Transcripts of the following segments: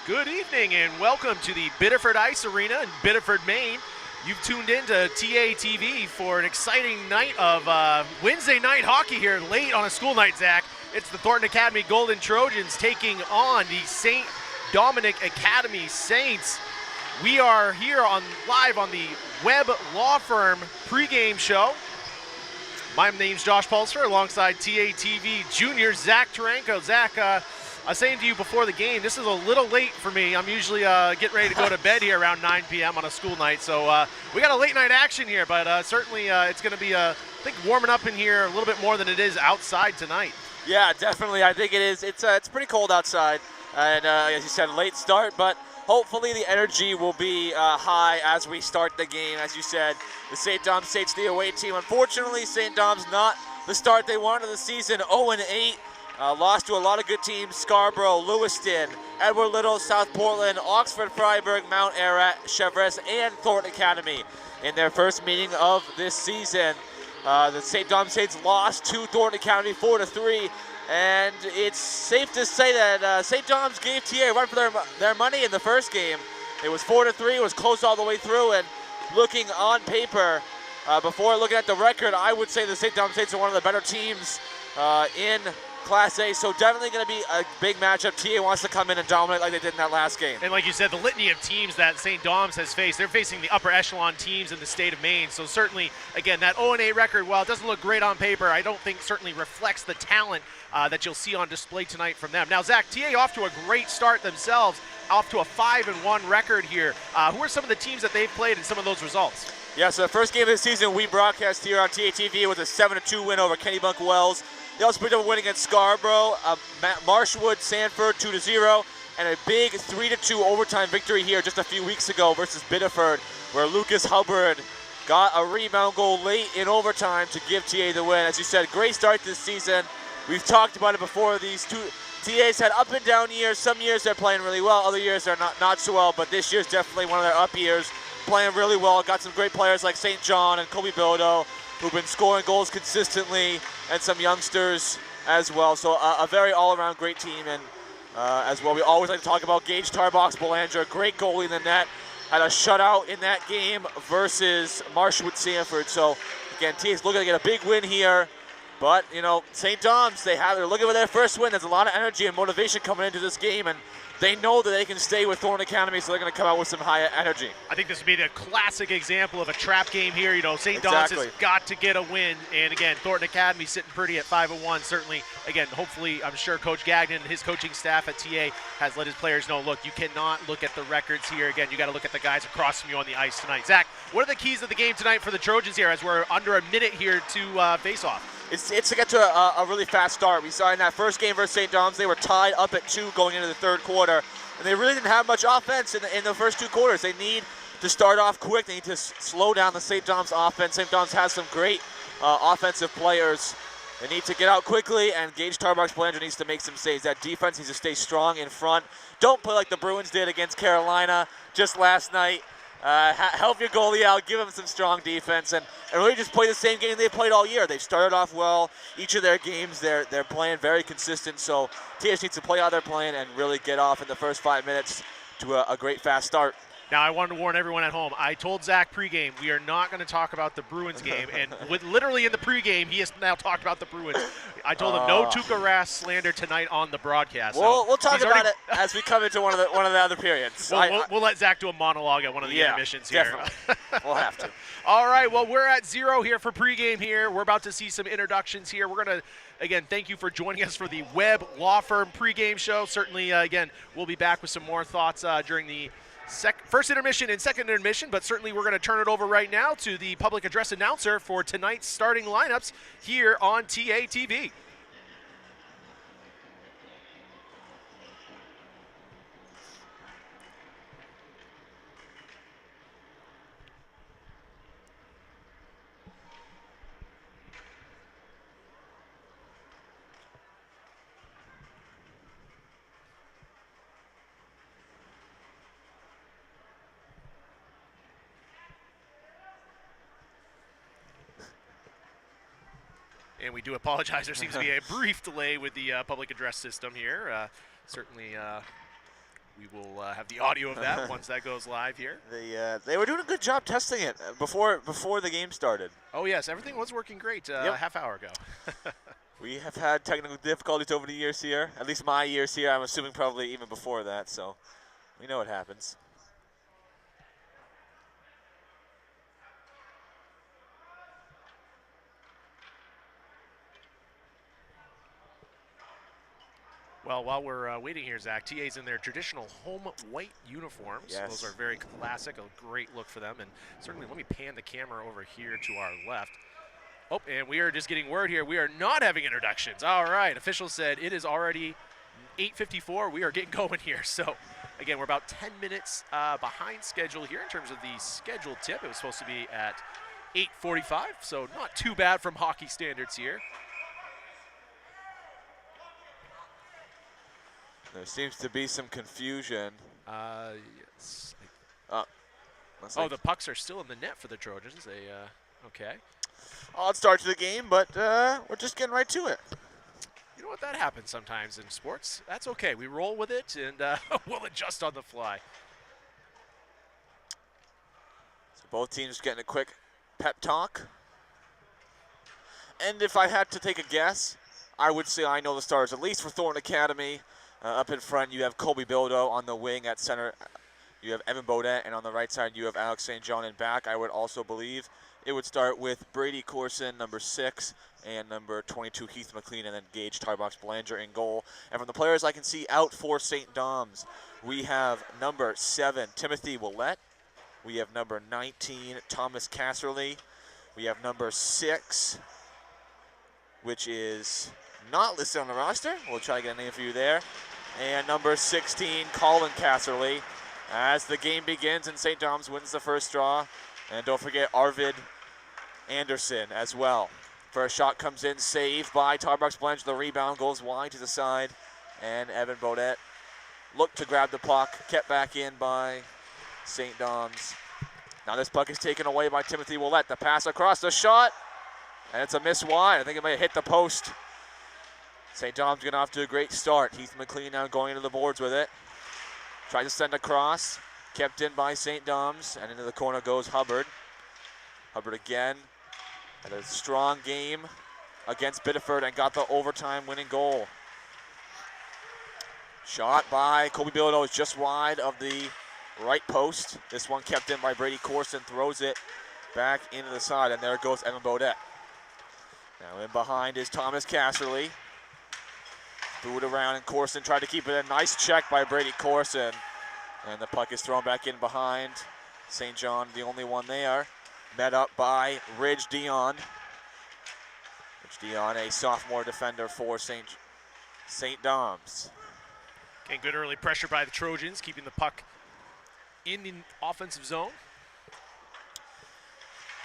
Good evening and welcome to the Biddeford Ice Arena in Biddeford, Maine. You've tuned in to TA TV for an exciting night of Wednesday night hockey here late on a school night, Zach. It's the Thornton Academy Golden Trojans taking on the St. Dominic Academy Saints. We are here live on the Webb Law Firm pregame show. My name's Josh Pulser alongside TA TV junior Zach Taranko. Zach, I was saying to you before the game, this is a little late for me. I'm usually getting ready to go to bed here around 9 p.m. on a school night. So we got a late night action here, but certainly it's going to be, I think, warming up in here a little bit more than it is outside tonight. Yeah, definitely. I think it is. It's pretty cold outside. And as you said, late start, but hopefully the energy will be high as we start the game. As you said, the St. Dom's State's the away team. Unfortunately, St. Dom's not the start they wanted the season, 0-8. Lost to a lot of good teams: Scarborough, Lewiston, Edward Little, South Portland, Oxford, Freiburg, Mount Ararat, Chevresse, and Thornton Academy in their first meeting of this season. The St. Dom's Saints lost to Thornton Academy 4-3, and it's safe to say that St. Dom's gave TA a run for their money in the first game. It was 4-3, it was close all the way through, and looking on paper, before looking at the record, I would say the St. Dom's Saints are one of the better teams in Class A, so definitely going to be a big matchup. TA wants to come in and dominate like they did in that last game. And like you said, the litany of teams that St. Dom's has faced, they're facing the upper echelon teams in the state of Maine. So certainly, again, that 0-8 record, while it doesn't look great on paper, I don't think certainly reflects the talent that you'll see on display tonight from them. Now, Zach, TA off to a great start themselves, off to a 5-1 record here. Who are some of the teams that they've played and some of those results? Yeah, so the first game of the season we broadcast here on TA TV was a 7-2 win over Kennebunk Wells. They also picked up a win against Scarborough, Marshwood, Sanford 2-0, and a big 3-2 overtime victory here just a few weeks ago versus Biddeford, where Lucas Hubbard got a rebound goal late in overtime to give TA the win. As you said, great start this season. We've talked about it before. These two TAs had up and down years. Some years they're playing really well, other years they're not so well, but this year's definitely one of their up years, playing really well. Got some great players like St. John and Kobe Bilodeau, who've been scoring goals consistently, and some youngsters as well. So a very all-around great team. And as well, we always like to talk about Gage Tarbox Belanger, great goalie in the net, had a shutout in that game versus Marshwood Sanford. So again, TA's looking to get a big win here. But, you know, St. Dom's, they're looking for their first win. There's a lot of energy and motivation coming into this game, and they know that they can stay with Thornton Academy, so they're going to come out with some high energy. I think this would be the classic example of a trap game here. You know, St. Dom's has got to get a win. And, again, Thornton Academy sitting pretty at 5-1. Certainly, again, hopefully, I'm sure Coach Gagnon and his coaching staff at TA has let his players know, look, you cannot look at the records here. Again, you got to look at the guys across from you on the ice tonight. Zach, what are the keys of the game tonight for the Trojans here as we're under a minute here to face off? It's to get to a really fast start. We saw in that first game versus St. Dom's, they were tied up at 2 going into the third quarter, and they really didn't have much offense in the first 2 quarters. They need to start off quick. They need to slow down the St. Dom's offense. St. Dom's has some great offensive players. They need to get out quickly, and Gage Tarbox Belanger needs to make some saves. That defense needs to stay strong in front. Don't play like the Bruins did against Carolina just last night. Help your goalie out, give him some strong defense, and really just play the same game they played all year. They've started off well. Each of their games, they're playing very consistent, so TS needs to play how they're playing and really get off in the first 5 minutes to a great fast start. Now, I wanted to warn everyone at home. I told Zach pregame we are not going to talk about the Bruins game, and literally in the pregame, he has now talked about the Bruins. I told him no Tuukka Rask slander tonight on the broadcast. We'll talk about it as we come into one of the other periods. We'll let Zach do a monologue at one of the intermissions here. Definitely. We'll have to. All right, well, we're at 0 here for pregame here. We're about to see some introductions here. We're going to, again, thank you for joining us for the Webb Law Firm pregame show. Certainly, again, we'll be back with some more thoughts during the first intermission and second intermission, but certainly we're going to turn it over right now to the public address announcer for tonight's starting lineups here on TA TV. And we do apologize. There seems to be a brief delay with the public address system here. Certainly We will have the audio of that once that goes live here. They were doing a good job testing it before the game started. Oh, yes. Everything was working great a half hour ago. We have had technical difficulties over the years here, at least my years here. I'm assuming probably even before that, so we know what happens. Well, while we're waiting here, Zach, TA's in their traditional home white uniforms. Yes. Those are very classic, a great look for them. And certainly, let me pan the camera over here to our left. Oh, and we are just getting word here. We are not having introductions. All right, officials said it is already 8:54. We are getting going here. So, again, we're about 10 minutes behind schedule here in terms of the scheduled tip. It was supposed to be at 8:45, so not too bad from hockey standards here. There seems to be some confusion. Yes. Oh, The pucks are still in the net for the Trojans. Okay. Odd start to the game, but we're just getting right to it. You know what? That happens sometimes in sports. That's okay. We roll with it, and we'll adjust on the fly. So both teams getting a quick pep talk. And if I had to take a guess, I would say I know the stars, at least for Thornton Academy. Up in front, you have Colby Bildo. On the wing at center, you have Evan Beaudet. And on the right side, you have Alex St. John in back. I would also believe it would start with Brady Corson, number 6, and number 22, Heath McLean, and then Gage Tarbox Belanger in goal. And from the players I can see out for St. Dom's, we have number 7, Timothy Willette. We have number 19, Thomas Casserly. We have number 6, which is not listed on the roster. We'll try to get a name for you there. And number 16, Colin Casserly. As the game begins and St. Dom's wins the first draw. And don't forget Arvid Anderson as well. First shot comes in, saved by Tarbox Blanche. The rebound goes wide to the side. And Evan Beaudet looked to grab the puck, kept back in by St. Dom's. Now this puck is taken away by Timothy Willette. The pass across, the shot, and it's a miss wide. I think it may have hit the post. St. Dom's getting off to a great start. Heath McLean now going into the boards with it. Tries to send across, kept in by St. Dom's, and into the corner goes Hubbard. Hubbard again had a strong game against Biddeford and got the overtime winning goal. Shot by Colby Bildo is just wide of the right post. This one kept in by Brady Corson, throws it back into the side, and there goes Evan Beaudet. Now in behind is Thomas Casserly. Threw it around, and Corson tried to keep it. A nice check by Brady Corson. And the puck is thrown back in behind. St. John, the only one there. Met up by Ridge Dion. Ridge Dion, a sophomore defender for St. Dom's. Getting good early pressure by the Trojans, keeping the puck in the offensive zone.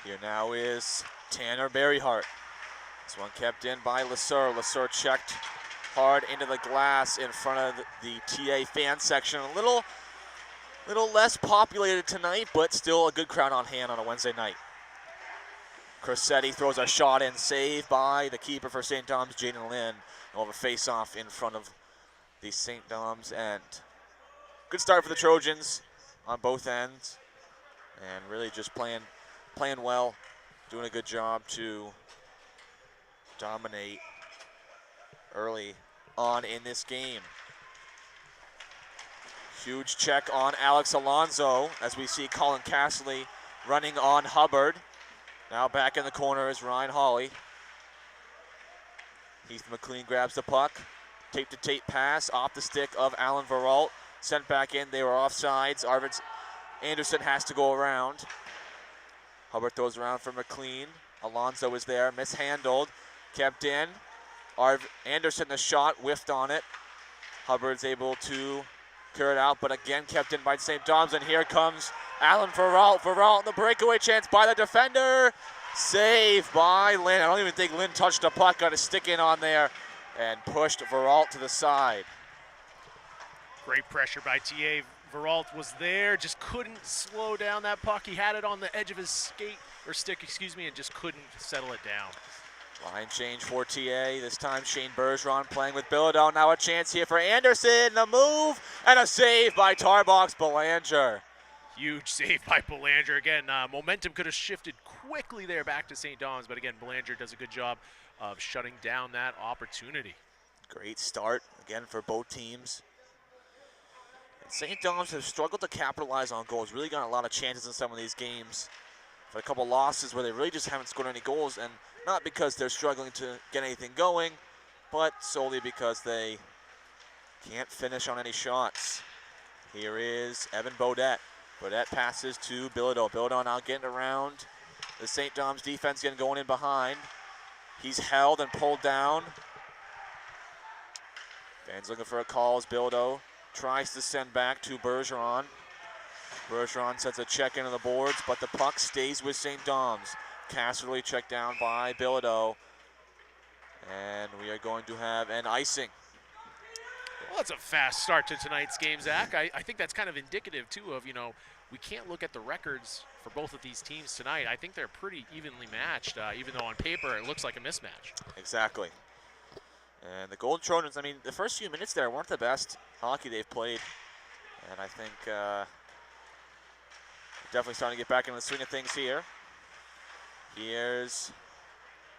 Here now is Tanner Berryhart. This one kept in by Lesseur. Lesseur checked hard into the glass in front of the TA fan section. A little less populated tonight, but still a good crowd on hand on a Wednesday night. Corsetti throws a shot in, saved by the keeper for St. Dom's, Jaden Lynn. We'll have a face-off in front of the St. Dom's end. Good start for the Trojans on both ends, and really just playing well, doing a good job to dominate early on in this game. Huge check on Alex Alonso as we see Colin Casserly running on Hubbard. Now back in the corner is Ryan Hawley. Heath McLean grabs the puck. Tape-to-tape pass off the stick of Alan Veralt. Sent back in. They were offsides. Arvid Anderson has to go around. Hubbard throws around for McLean. Alonso is there. Mishandled. Kept in. Anderson, the shot, whiffed on it. Hubbard's able to clear it out, but again kept in by St. Dom's, and here comes Alan Veralt. Veralt, the breakaway chance by the defender. Saved by Lynn. I don't even think Lynn touched the puck. Got a stick in on there and pushed Veralt to the side. Great pressure by TA. Veralt was there, just couldn't slow down that puck. He had it on the edge of his stick, and just couldn't settle it down. Line change for TA. This time Shane Bergeron playing with Bilodeau. Now a chance here for Anderson. The move and a save by Tarbox Belanger. Huge save by Belanger. Again, momentum could have shifted quickly there back to St. Dom's, but again, Belanger does a good job of shutting down that opportunity. Great start again for both teams. St. Dom's have struggled to capitalize on goals. Really got a lot of chances in some of these games. For a couple losses where they really just haven't scored any goals, and not because they're struggling to get anything going, but solely because they can't finish on any shots. Here is Evan Bodette. Bodette passes to Bilodeau. Bilodeau now getting around the St. Dom's defense, getting going in behind. He's held and pulled down. Fans looking for a call as Bilodeau tries to send back to Bergeron. Bergeron sets a check into the boards, but the puck stays with St. Dom's. Casserly checked down by Bilodeau. And we are going to have an icing. Well, that's a fast start to tonight's game, Zach. I think that's kind of indicative, too, of, we can't look at the records for both of these teams tonight. I think they're pretty evenly matched, even though on paper it looks like a mismatch. Exactly. And the Golden Trojans, the first few minutes there weren't the best hockey they've played. And I think definitely starting to get back into the swing of things here. Here's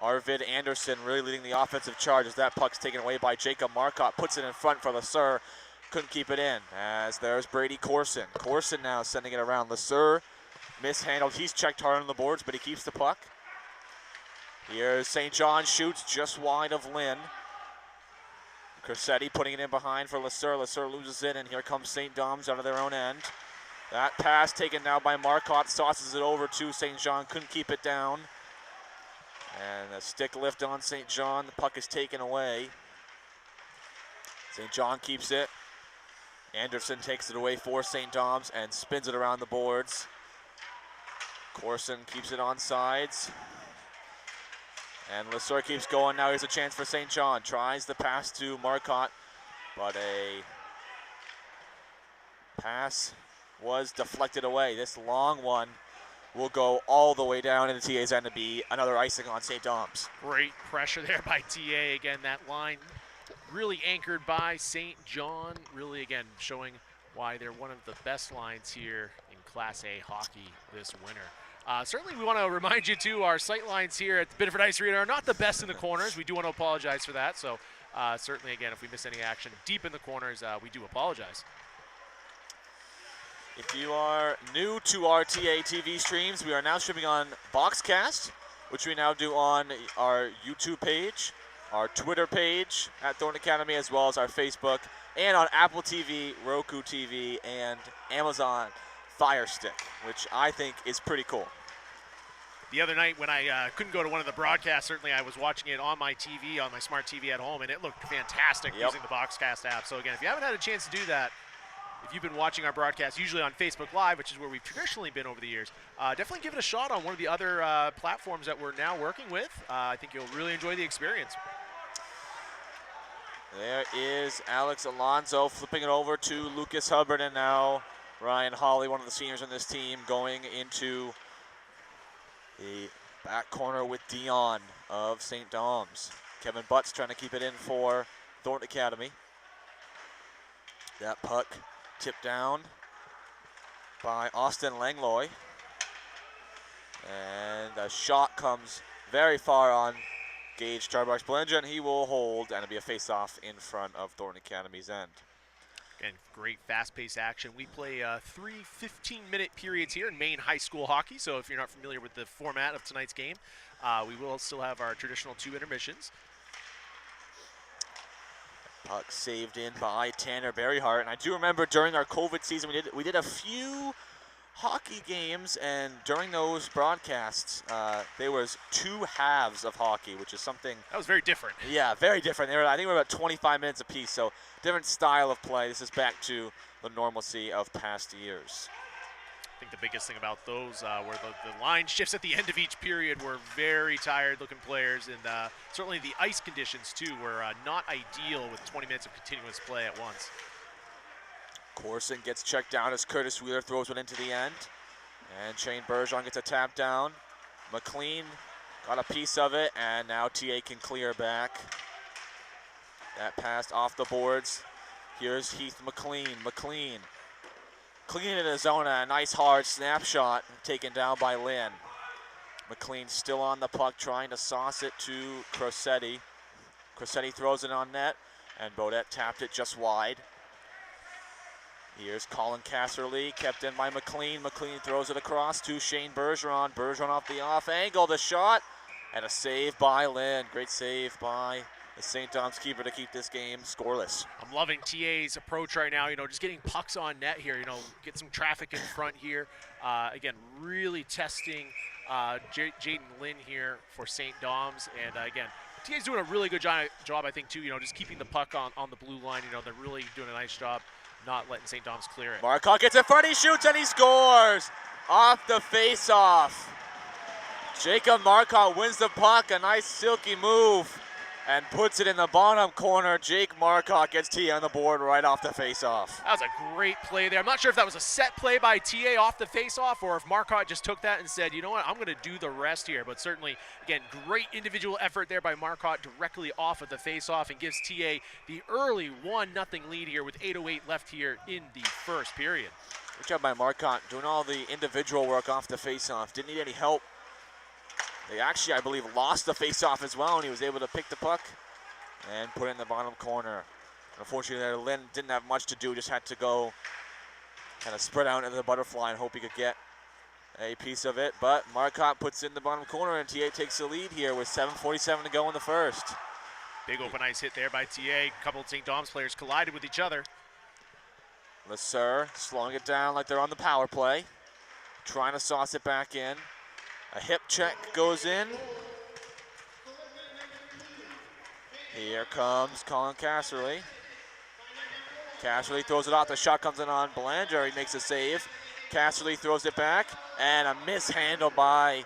Arvid Anderson really leading the offensive charge as that puck's taken away by Jacob Marcotte. Puts it in front for Lasur. Couldn't keep it in as there's Brady Corson. Corson now sending it around. Lasur mishandled. He's checked hard on the boards, but he keeps the puck. Here's St. John, shoots just wide of Lynn. Corsetti putting it in behind for Lasur. Lasur loses it, and here comes St. Dom's out of their own end. That pass taken now by Marcotte, sauces it over to St. John, couldn't keep it down. And a stick lift on St. John, the puck is taken away. St. John keeps it. Anderson takes it away for St. Dom's and spins it around the boards. Corson keeps it on sides. And Lasur keeps going. Now here's a chance for St. John. Tries the pass to Marcotte, but a pass was deflected away. This long one will go all the way down into TA's end to be another icing on St. Dom's. Great pressure there by TA. Again, that line really anchored by St. John. Really, again, showing why they're one of the best lines here in Class A hockey this winter. Certainly, we want to remind you, too, our sight lines here at the Biddeford Ice Arena are not the best in the corners. We do want to apologize for that. So, certainly, again, if we miss any action deep in the corners, we do apologize. If you are new to our TA TV streams, we are now streaming on Boxcast, which we now do on our YouTube page, our Twitter page at Thornton Academy, as well as our Facebook, and on Apple TV, Roku TV, and Amazon Fire Stick, which I think is pretty cool. The other night when I couldn't go to one of the broadcasts, certainly I was watching it on my TV, on my smart TV at home, and it looked fantastic using the Boxcast app. So again, if you haven't had a chance to do that, if you've been watching our broadcast, usually on Facebook Live, which is where we've traditionally been over the years, definitely give it a shot on one of the other platforms that we're now working with. I think you'll really enjoy the experience. There is Alex Alonso flipping it over to Lucas Hubbard, and now Ryan Hawley, one of the seniors on this team, going into the back corner with Dion of St. Dom's. Kevin Butts trying to keep it in for Thornton Academy. That puck tipped down by Austin Langlois. And a shot comes very far on Gage Tarbox Belanger, and he will hold, and it'll be a face-off in front of Thornton Academy's end. Again, great fast-paced action. We play 3 15-minute periods here in Maine high school hockey, so if you're not familiar with the format of tonight's game, we will still have our traditional 2 intermissions. Puck saved in by Tanner Berryhart, and I do remember during our COVID season we did a few hockey games, and during those broadcasts there was 2 halves of hockey, which is something that was very different. Yeah, very different. I think we were about 25 minutes apiece, so different style of play. This is back to the normalcy of past years. I think the biggest thing about those were the line shifts at the end of each period were very tired-looking players, and certainly the ice conditions, too, were not ideal with 20 minutes of continuous play at once. Corson gets checked down as Curtis Wheeler throws it into the end, and Shane Bergeron gets a tap down. McLean Got a piece of it, and now TA can clear back. That passed off the boards. Here's Heath McLean. McLean clean in his zone, a nice hard snapshot taken down by Lynn. McLean still on the puck, trying to sauce it to Crosetti. Crosetti throws it on net, and Bodette tapped it just wide. Here's Colin Casserly, kept in by McLean. McLean throws it across to Shane Bergeron. Bergeron off the off angle, the shot, and a save by Lynn. Great save by the St. Dom's keeper to keep this game scoreless. I'm loving TA's approach right now, just getting pucks on net here, get some traffic in front here. Again, really testing Jaden Lynn here for St. Dom's. And again, TA's doing a really good job, I think, too, just keeping the puck on the blue line. They're really doing a nice job not letting St. Dom's clear it. Marcotte gets in front, he shoots, and he scores off the face-off. Jacob Marcotte wins the puck, a nice silky move, and puts it in the bottom corner. Jake Marcotte gets TA on the board right off the face-off. That was a great play there. I'm not sure if that was a set play by TA off the face-off or if Marcotte just took that and said, you know what, I'm going to do the rest here. But certainly, again, great individual effort there by Marcotte directly off of the face-off and gives TA the early 1-0 lead here with 8:08 left here in the first period. Good job by Marcotte doing all the individual work off the face-off. Didn't need any help. They actually, I believe, lost the face-off as well, and he was able to pick the puck and put it in the bottom corner. Unfortunately, Lynn didn't have much to do, just had to go kind of spread out into the butterfly and hope he could get a piece of it. But Marcotte puts it in the bottom corner, and TA takes the lead here with 7:47 to go in the first. Big open ice hit there by TA. A couple of St. Dom's players collided with each other. Lasser slowing it down like they're on the power play, trying to sauce it back in. A hip check goes in. Here comes Colin Casserly. Casserly throws it off. The shot comes in on Belanger. He makes a save. Casserly throws it back, and a mishandle by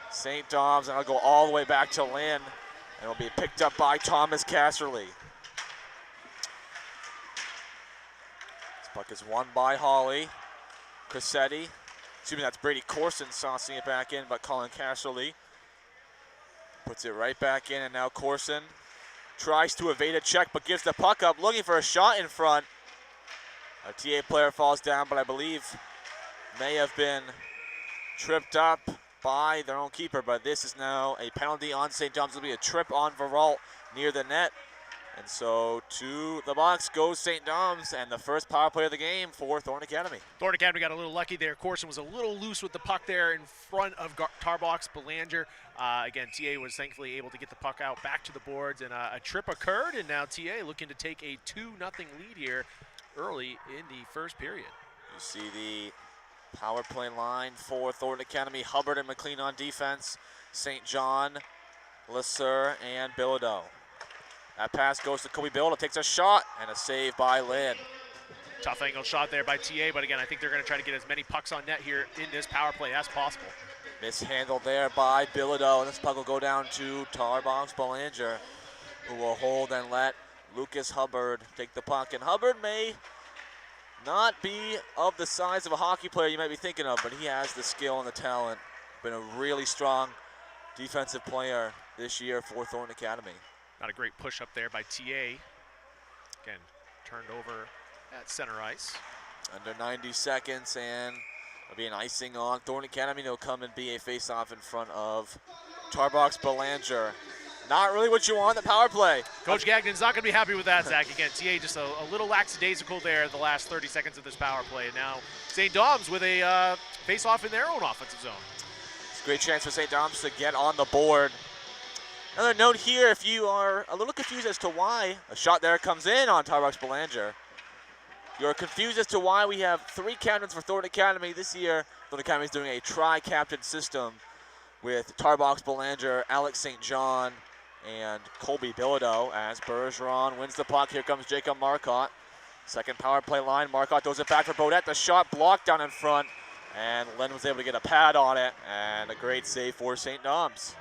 St. Dom's, and it'll go all the way back to Lynn, and it'll be picked up by Thomas Casserly. This puck is won by Hawley. Crosetti. Excuse me, that's Brady Corson saucing it back in, but Colin Casserly puts it right back in, and now Corson tries to evade a check, but gives the puck up, looking for a shot in front. A TA player falls down, but I believe may have been tripped up by their own keeper, but this is now a penalty on St. Dom's. It'll be a trip on Veralt near the net. And so to the box goes St. Dom's, and the first power play of the game for Thornton Academy. Thornton Academy got a little lucky there. Corson was a little loose with the puck there in front of Tarbox Belanger. Again, TA was thankfully able to get the puck out back to the boards, and a trip occurred, and now TA looking to take a 2-0 lead here early in the first period. You see the power play line for Thornton Academy. Hubbard and McLean on defense. St. John, Lasser, and Bilodeau. That pass goes to Kobe Bilodeau, takes a shot, and a save by Lynn. Tough angle shot there by TA, but again, I think they're going to try to get as many pucks on net here in this power play as possible. Mishandled there by Bilodeau, and this puck will go down to Tarbox Belanger, who will hold and let Lucas Hubbard take the puck. And Hubbard may not be of the size of a hockey player you might be thinking of, but he has the skill and the talent. Been a really strong defensive player this year for Thornton Academy. Not a great push up there by TA. Again, turned over at center ice. Under 90 seconds, and it'll be an icing on Thornton Academy. They'll come and be a face-off in front of Tarbox Belanger. Not really what you want in the power play. Coach Gagnon's not going to be happy with that, Zach. Again, TA just a little lackadaisical there the last 30 seconds of this power play. And now St. Dom's with a face-off in their own offensive zone. It's a great chance for St. Dom's to get on the board. Another note here, if you are a little confused as to why a shot there comes in on Tarbox Belanger, you're confused as to why we have 3 captains for Thornton Academy this year. Thornton Academy is doing a tri-captain system with Tarbox Belanger, Alex St. John, and Colby Bilodeau as Bergeron wins the puck. Here comes Jacob Marcotte. Second power play line. Marcotte throws it back for Bodette. The shot blocked down in front, and Len was able to get a pad on it, and a great save for St. Dom's.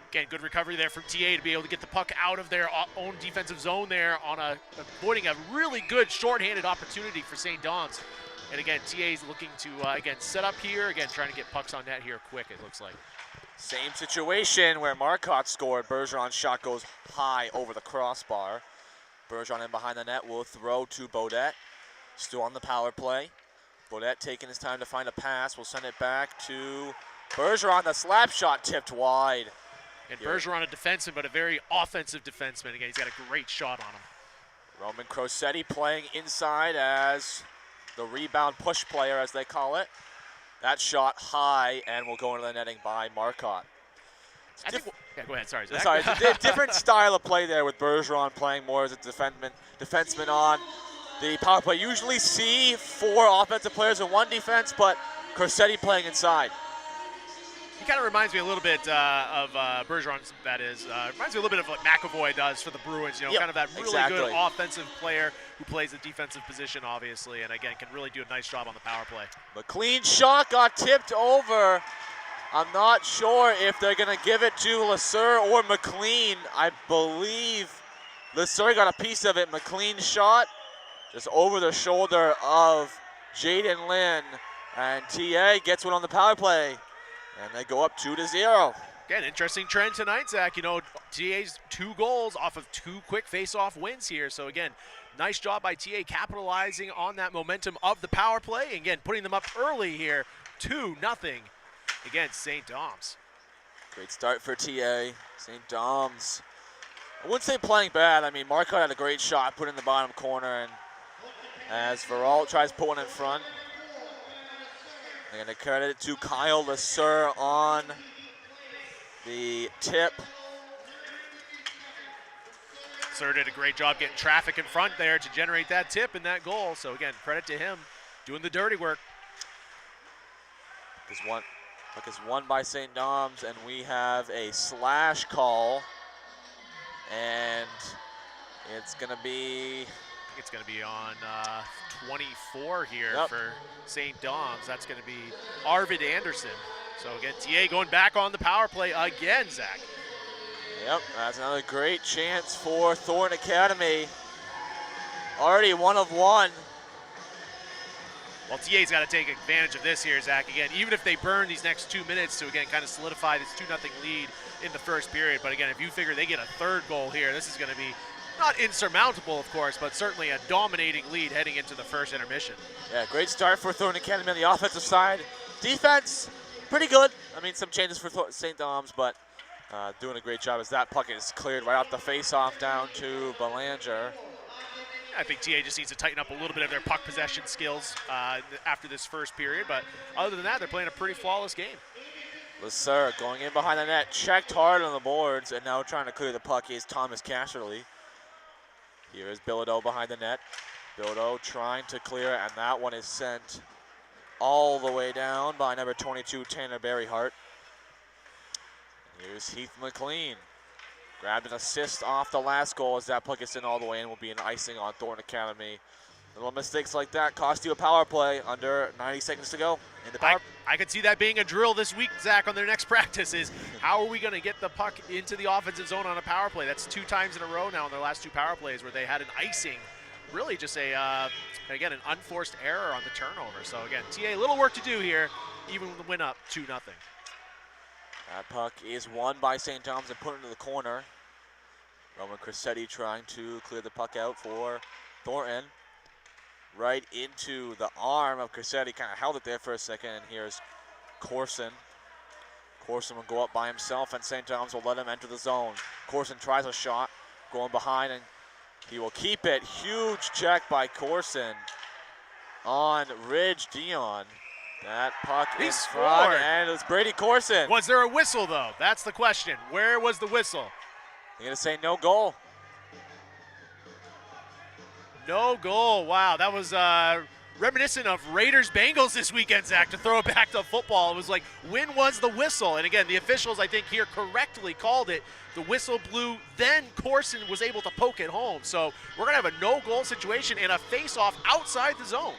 Again, good recovery there from TA to be able to get the puck out of their own defensive zone there on avoiding a really good shorthanded opportunity for St. Dom's. And again, TA is looking to, again, set up here. Again, trying to get pucks on net here quick, it looks like. Same situation where Marcotte scored. Bergeron's shot goes high over the crossbar. Bergeron in behind the net will throw to Beaudet. Still on the power play. Beaudet taking his time to find a pass. Will send it back to Bergeron. The slap shot tipped wide. And Bergeron a defenseman, but a very offensive defenseman. Again, he's got a great shot on him. Roman Crosetti playing inside as the rebound push player, as they call it. That shot high and will go into the netting by Marcotte. Yeah, go ahead. Sorry, Zach. Sorry, it's a different style of play there with Bergeron playing more as a defenseman on the power play. Usually see 4 offensive players and 1 defense, but Crosetti playing inside. He kind of reminds me a little bit of Bergeron, that is. Reminds me a little bit of what McAvoy does for the Bruins, you know, kind of that really good offensive player who plays the defensive position, obviously, and again, can really do a nice job on the power play. McLean's shot got tipped over. I'm not sure if they're going to give it to Lesseur or McLean. I believe Lesseur got a piece of it. McLean's shot just over the shoulder of Jaden Lynn, and TA gets one on the power play. And they go up 2-0. Again, interesting trend tonight, Zach. You know, TA's 2 goals off of 2 quick face-off wins here. So again, nice job by TA capitalizing on that momentum of the power play. And again, putting them up early here, 2-0 against St. Dom's. Great start for TA. St. Dom's, I wouldn't say playing bad. I mean, Marcotte had a great shot, put in the bottom corner, and as Veralt tries to put one in front, they're going to credit it to Kyle Lesseur on the tip. Lesseur did a great job getting traffic in front there to generate that tip and that goal. So again, credit to him doing the dirty work. Puck is won by St. Dom's, and we have a slash call. And it's going to be... It's going to be on 24 here for St. Dom's. That's going to be Arvid Anderson. So again, TA going back on the power play again, Zach. Yep, that's another great chance for Thornton Academy. Already 1 of 1. Well, TA's got to take advantage of this here, Zach. Again, even if they burn these next 2 minutes to, again, kind of solidify this 2-0 lead in the first period. But again, if you figure they get a 3rd goal here, this is going to be not insurmountable, of course, but certainly a dominating lead heading into the first intermission. Yeah, great start for Thornton Academy on the offensive side. Defense, pretty good. I mean, some changes for St. Dom's, but doing a great job as that puck is cleared right off the face-off down to Belanger. I think TA just needs to tighten up a little bit of their puck possession skills after this first period, but other than that, they're playing a pretty flawless game. Lesseur going in behind the net, checked hard on the boards, and now trying to clear the puck is Thomas Casserly. Here is Bilodeau behind the net. Bilodeau trying to clear, and that one is sent all the way down by number 22, Tanner Berryhart. Here's Heath McLean. Grabbed an assist off the last goal as that puck is sent all the way in. Will be an icing on Thornton Academy. Little mistakes like that cost you a power play under 90 seconds to go. In the power I could see that being a drill this week, Zach, on their next practice is how are we going to get the puck into the offensive zone on a power play? That's 2 times in a row now in their last 2 power plays where they had an icing. Really just again, an unforced error on the turnover. So again, TA, a little work to do here, even with the win up 2-0. That puck is won by St. Thomas and put into the corner. Roman Crosetti trying to clear the puck out for Thornton. Right into the arm of Crosetti, kind of held it there for a second, and here's Corson. Corson will go up by himself, and St. Thomas will let him enter the zone. Corson tries a shot, going behind, and he will keep it. Huge check by Corson on Ridge Dion. That puck in front, and it's Brady Corson. Was there a whistle, though? That's the question. Where was the whistle? They're going to say no goal. No goal. Wow, that was reminiscent of Raiders-Bengals this weekend, Zach, to throw it back to football. It was like, when was the whistle? And again, the officials, I think, here correctly called it. The whistle blew, then Corson was able to poke it home. So we're going to have a no-goal situation and a face-off outside the zone.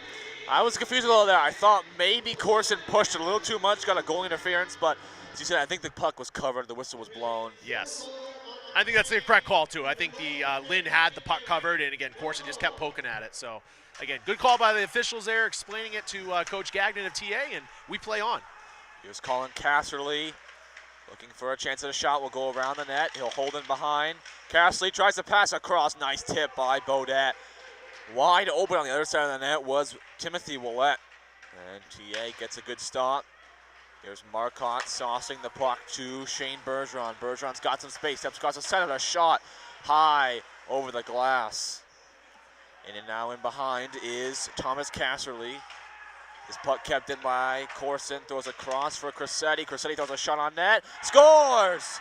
I was confused a little there. I thought maybe Corson pushed it a little too much, got a goal interference, but as you said, I think the puck was covered, the whistle was blown. Yes. I think that's the correct call, too. I think the Lynn had the puck covered, and again, Corson just kept poking at it. So, again, good call by the officials there, explaining it to Coach Gagnon of TA, and we play on. Here's Colin Casserly Looking for a chance at a shot. Will go around the net. He'll hold in behind. Castley tries to pass across. Nice tip by Bodette. Wide open on the other side of the net was Timothy Willett. And TA gets a good stop. Here's Marcotte saucing the puck to Shane Bergeron. Bergeron's got some space. Steps across the center. A shot high over the glass. In and now in behind is Thomas Casserly. This puck kept in by Corson. Throws a cross for Cressetti. Cressetti throws a shot on net. Scores!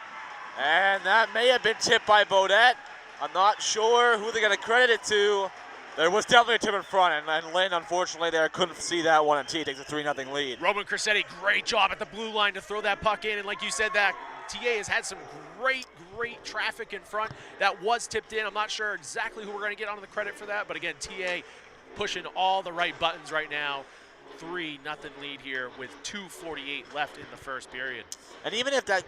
And that may have been tipped by Bodette. I'm not sure who they're going to credit it to. There was definitely a tip in front, and Lynn, unfortunately, there couldn't see that one, and T takes a 3-0 lead. Roman Cressetti, great job at the blue line to throw that puck in, and like you said, that TA has had some great traffic in front. That was tipped in. I'm not sure exactly who we're going to get onto the credit for that, but again, TA pushing all the right buttons right now. 3-0 lead here with 2:48 left in the first period. And even if that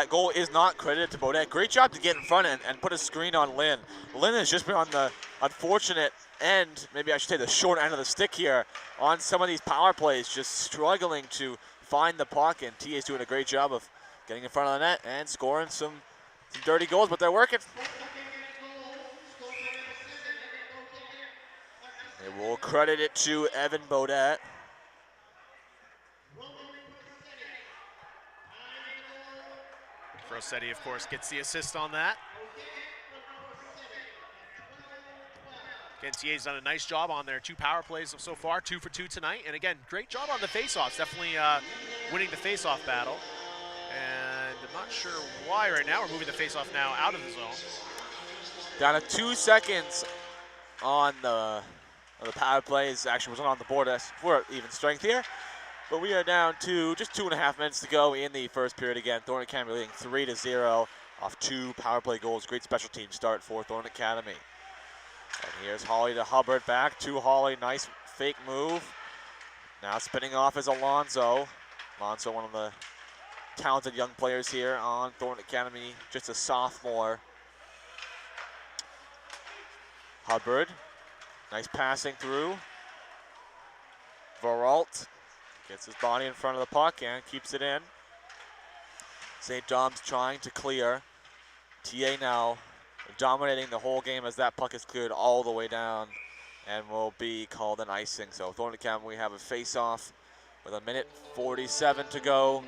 goal is not credited to Bodette, great job to get in front and put a screen on Lynn. Lynn has just been on the unfortunate end, maybe I should say the short end of the stick here, on some of these power plays, just struggling to find the puck, and TA is doing a great job of getting in front of the net and scoring some dirty goals, but they're working. They will credit it to Evan Bodette. Rossetti, of course, gets the assist on that. Again, TA's done a nice job on their 2 power plays so far, 2 for 2 tonight. And again, great job on the faceoffs, definitely winning the faceoff battle. And I'm not sure why right now. We're moving the faceoff now out of the zone. Down to 2 seconds on the power plays. Actually wasn't on the board for even strength here. But we are down to just 2.5 minutes to go in the first period again. Thornton Academy leading 3-0 off 2 power play goals. Great special team start for Thornton Academy. And here's Holly to Hubbard, back to Holly. Nice fake move. Now spinning off is Alonzo. Alonzo, one of the talented young players here on Thornton Academy, just a sophomore. Hubbard, nice passing through. Veralt gets his body in front of the puck and keeps it in. St. John's trying to clear. TA now dominating the whole game as that puck is cleared all the way down and will be called an icing. So Thornton Academy, we have a face-off with 1:47 to go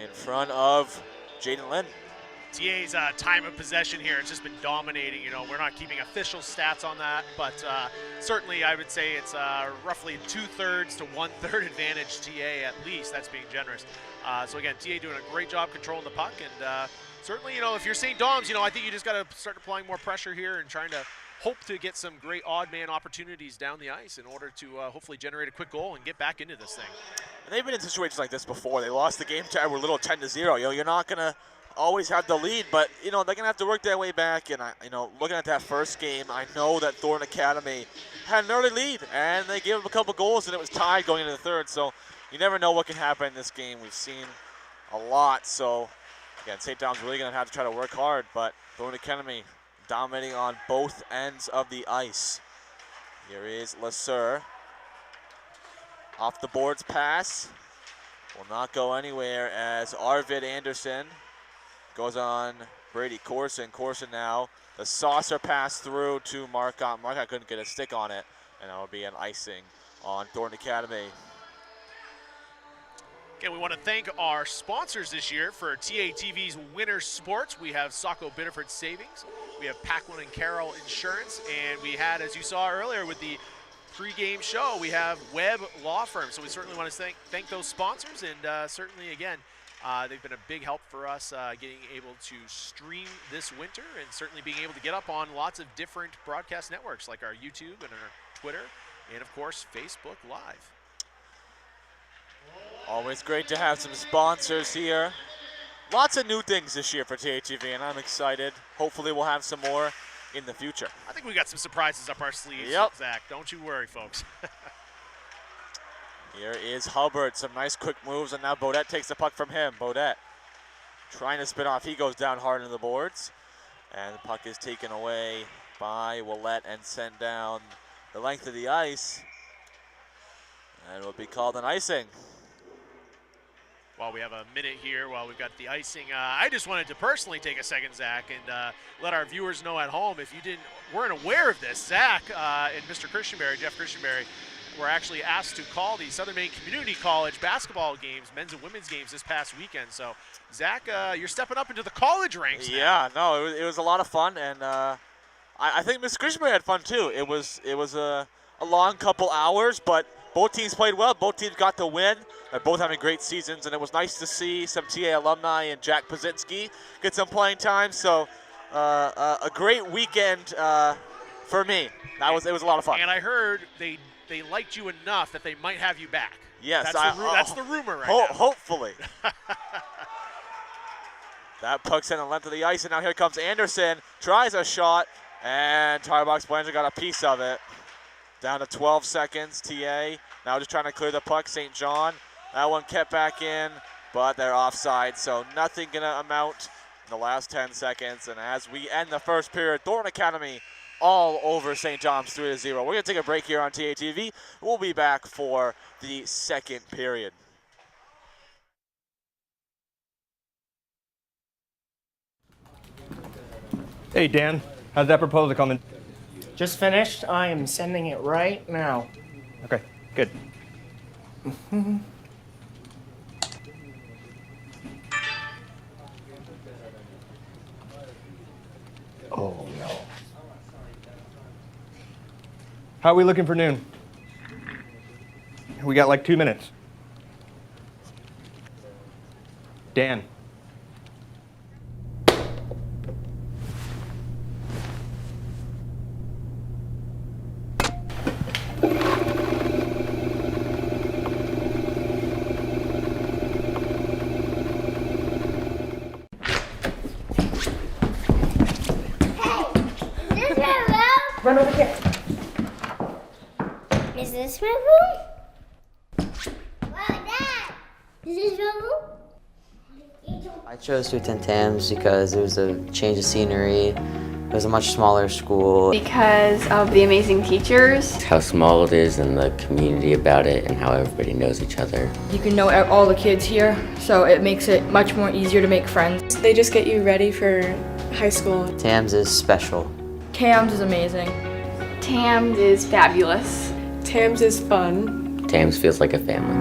in front of Jaden Lynn. TA's time of possession here, it's just been dominating. You know, we're not keeping official stats on that, but certainly I would say it's roughly 2/3 to 1/3 advantage TA at least. That's being generous. So again, TA doing a great job controlling the puck, and certainly, you know, if you're St. Dom's, you know, I think you just got to start applying more pressure here and trying to hope to get some great odd man opportunities down the ice in order to hopefully generate a quick goal and get back into this thing. And they've been in situations like this before. They lost the game tie, we're little 10-0. You know, you're not gonna always have the lead, but you know they're gonna have to work their way back. And you know, looking at that first game, I know that Thornton Academy had an early lead, and they gave them a couple goals, and it was tied going into the third. So you never know what can happen in this game. We've seen a lot. So again, St. Dom's really gonna have to try to work hard, but Thornton Academy dominating on both ends of the ice. Here is Lasser. Off the boards pass. Will not go anywhere as Arvid Anderson goes on Brady Corson. Corson now, the saucer pass through to Marcotte. Marcotte couldn't get a stick on it, and that will be an icing on Thornton Academy. Again, we want to thank our sponsors this year for TATV's Winter Sports. We have Saco Biddeford Savings, we have Packlin and Carroll Insurance, and we had, as you saw earlier with the pre-game show, we have Webb Law Firm. So we certainly want to thank those sponsors, and certainly, again, they've been a big help for us getting able to stream this winter and certainly being able to get up on lots of different broadcast networks like our YouTube and our Twitter and, of course, Facebook Live. Always great to have some sponsors here. Lots of new things this year for TATV, and I'm excited. Hopefully we'll have some more in the future. I think we got some surprises up our sleeves, Zach. Don't you worry, folks. Here is Hubbard, some nice quick moves, and now Bodette takes the puck from him. Bodette trying to spin off. He goes down hard into the boards, and the puck is taken away by Willette and sent down the length of the ice, and will be called an icing. while we have a minute here, while we've got the icing, I just wanted to personally take a second, Zach, and let our viewers know at home, if you weren't aware of this, Zach and Mr. Christianberry, Jeff Christianberry, were actually asked to call the Southern Maine Community College basketball games, men's and women's games this past weekend. So, Zach, you're stepping up into the college ranks now. Yeah, no, it was a lot of fun, and I think Miss Christianberry had fun too. It was a long couple hours, but both teams played well. Both teams got the win. They're both having great seasons, and it was nice to see some TA alumni and Jack Pazinski get some playing time. So a great weekend for me. It was a lot of fun. And I heard they liked you enough that they might have you back. Yes, that's the rumor right now. Hopefully. That puck sent the length of the ice, and now here comes Anderson. Tries a shot, and Tarbox Blanchard got a piece of it. Down to 12 seconds, TA. Now just trying to clear the puck, St. John. That one kept back in, but they're offside, so nothing going to amount in the last 10 seconds. And as we end the first period, Thornton Academy all over St. John's 3-0. We're going to take a break here on TATV. We'll be back for the second period. Hey, Dan, how's that proposal coming? Just finished. I am sending it right now. Okay, good. Oh, no. How are we looking for noon? We got like 2 minutes. Dan. Run over here. Is this my room? Wow, Dad! Is this your room? I chose to attend TAMS because it was a change of scenery. It was a much smaller school. Because of the amazing teachers. How small it is and the community about it and how everybody knows each other. You can know all the kids here, so it makes it much more easier to make friends. They just get you ready for high school. TAMS is special. TAMS is amazing. TAMS is fabulous. TAMS is fun. TAMS feels like a family.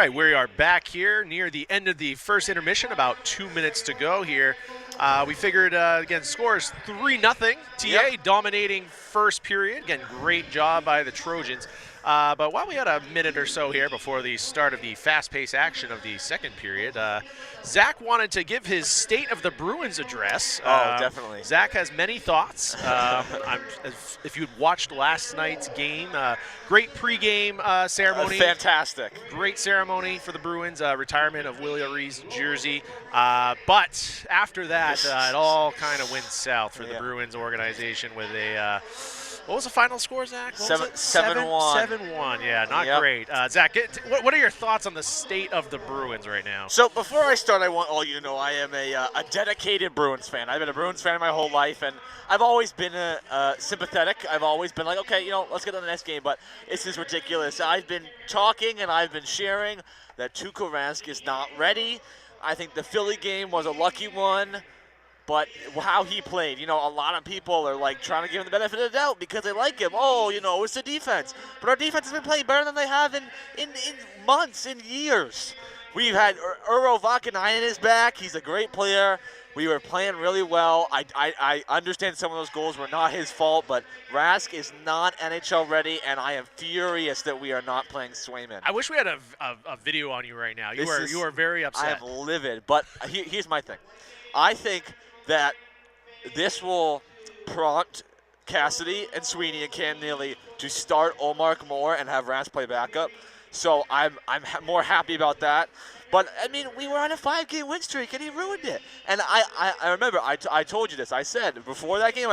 right, we are back here near the end of the first intermission, about 2 minutes to go here. We figured, again, scores 3-0. TA dominating first period. Again, great job by the Trojans. But while we had a minute or so here before the start of the fast-paced action of the second period, Zach wanted to give his State of the Bruins address. Oh, definitely. Zach has many thoughts. If you'd watched last night's game, great pregame ceremony. Fantastic. Great ceremony for the Bruins, retirement of Willie O'Ree's jersey. But after that, it all kind of went south for the Bruins organization with a what was the final score, Zach? 7-1. 7-1, yeah, not great. Zach, what are your thoughts on the state of the Bruins right now? So before I start, I want all you to know I am a dedicated Bruins fan. I've been a Bruins fan my whole life, and I've always been sympathetic. I've always been like, okay, let's get to the next game, but this is ridiculous. I've been talking and I've been sharing that Tuukka Rask is not ready. I think the Philly game was a lucky one. But how he played, a lot of people are like trying to give him the benefit of the doubt because they like him. Oh, it's the defense. But our defense has been playing better than they have in months, in years. We've had Urho Vakanainen is back. He's a great player. We were playing really well. I understand some of those goals were not his fault, but Rask is not NHL ready, and I am furious that we are not playing Swayman. I wish we had a video on you right now. You are very upset. I am livid. But here's my thing. I think that this will prompt Cassidy and Sweeney and Cam Neely to start Omar Moore and have Rask play backup. So I'm more happy about that. But, we were on a 5-game win streak, and he ruined it. And I remember I told you this. I said, before that game,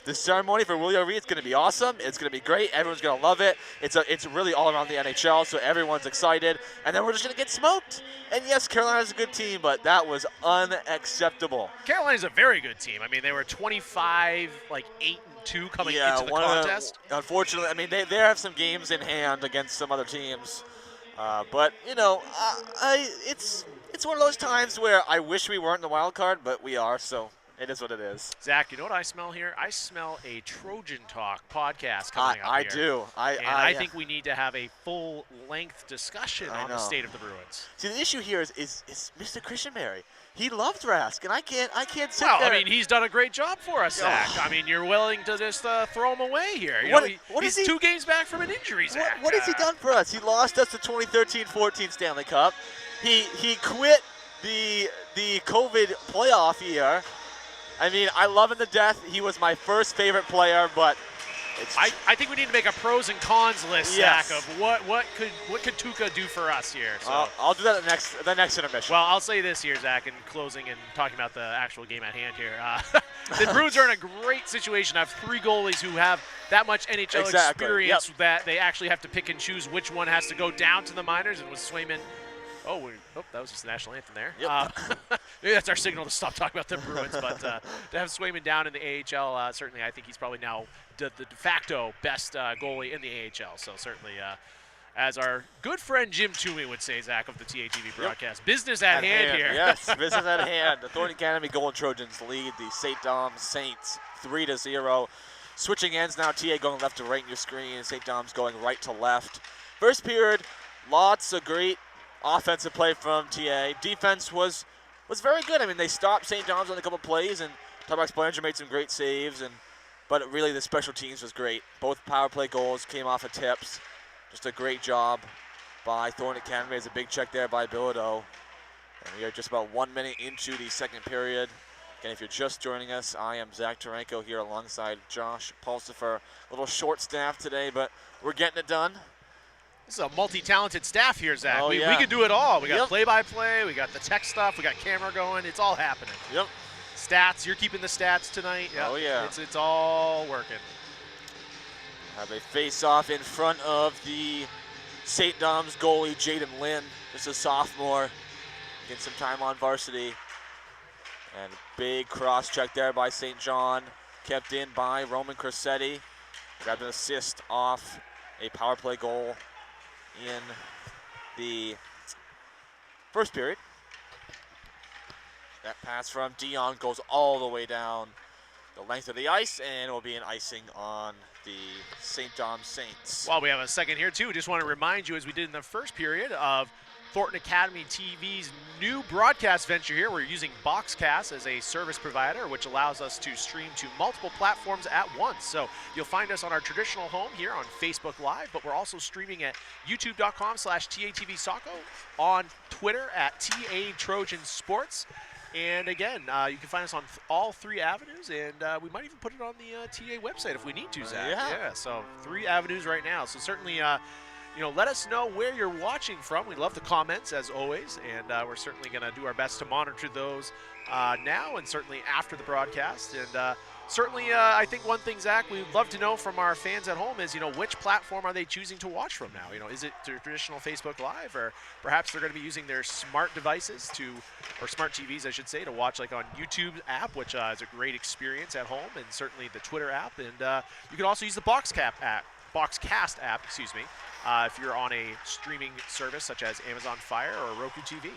the ceremony for Willie O'Ree is going to be awesome. It's going to be great. Everyone's going to love it. It's really all around the NHL, so everyone's excited. And then we're just going to get smoked. And, yes, Carolina's a good team, but that was unacceptable. Carolina's a very good team. They were 25, 8-2 coming into the contest. Unfortunately, they have some games in hand against some other teams. But it's one of those times where I wish we weren't in the wild card, but we are, so it is what it is. Zach, you know what I smell here? I smell a Trojan Talk podcast coming up here. I do. I think we need to have a full-length discussion on the state of the Bruins. See, the issue here is Mr. Christian Mary. He loves Rask, and I can't sit there. He's done a great job for us, Zach. You're willing to just throw him away here. He's 2 games back from an injury, Zach. What has he done for us? He lost us the 2013-14 Stanley Cup. He quit the COVID playoff year. I love him to death. He was my first favorite player, but I think we need to make a pros and cons list, Zach, of what could Tuukka do for us here. So I'll do that the next intermission. Well, I'll say this here, Zach, in closing and talking about the actual game at hand here. The Bruins are in a great situation. I have 3 goalies who have that much NHL experience that they actually have to pick and choose which one has to go down to the minors, and with Swayman. Oh, that was just the national anthem there. Yep. Maybe that's our signal to stop talking about the Bruins. But to have Swayman down in the AHL, certainly I think he's probably now the de facto best goalie in the AHL. So certainly, as our good friend Jim Toomey would say, Zach, of the TATV broadcast, business at hand here. Yes, business at hand. The Thornton Academy Golden Trojans lead the St. Dom's Saints 3-0. Switching ends now, TA going left to right in your screen, St. Dom's going right to left. First period, lots of great offensive play from TA. Defense was very good. They stopped St. John's on a couple plays, and Tarbox Belanger made some great saves. But really, the special teams was great. Both power play goals came off of tips. Just a great job by Thornton Academy. There's a big check there by Bilodeau. And we are just about 1 minute into the second period. Again, if you're just joining us, I am Zach Taranko here alongside Josh Pulsifer. A little short staff today, but we're getting it done. This is a multi-talented staff here, Zach. Oh, we can do it all. We got play-by-play, we got the tech stuff, we got camera going. It's all happening. Yep. Stats, you're keeping the stats tonight. Yep. Oh, yeah. It's all working. Have a face-off in front of the St. Dom's goalie, Jaden Lynn, just a sophomore. Getting some time on varsity. And a big cross-check there by St. John. Kept in by Roman Corsetti. Grabbed an assist off a power play goal in the first period. That pass from Dion goes all the way down the length of the ice, and it will be an icing on the St. Dom's Saints. While we have a second here, too, just want to remind you, as we did in the first period, of Thornton Academy TV's new broadcast venture here. We're using Boxcast as a service provider, which allows us to stream to multiple platforms at once. So you'll find us on our traditional home here on Facebook Live, but we're also streaming at youtube.com/TATV-Saco, on Twitter at TA Trojan Sports. And again, you can find us on all 3 avenues, and we might even put it on the TA website if we need to, Zach. Yeah. So 3 avenues right now. So certainly, let us know where you're watching from. We love the comments, as always, and we're certainly going to do our best to monitor those now and certainly after the broadcast. And certainly, I think one thing, Zach, we'd love to know from our fans at home is, which platform are they choosing to watch from now? Is it their traditional Facebook Live, or perhaps they're going to be using their smart devices or smart TVs, I should say, to watch like on YouTube app, which is a great experience at home, and certainly the Twitter app. And you can also use the Boxcast app, if you're on a streaming service such as Amazon Fire or Roku TV.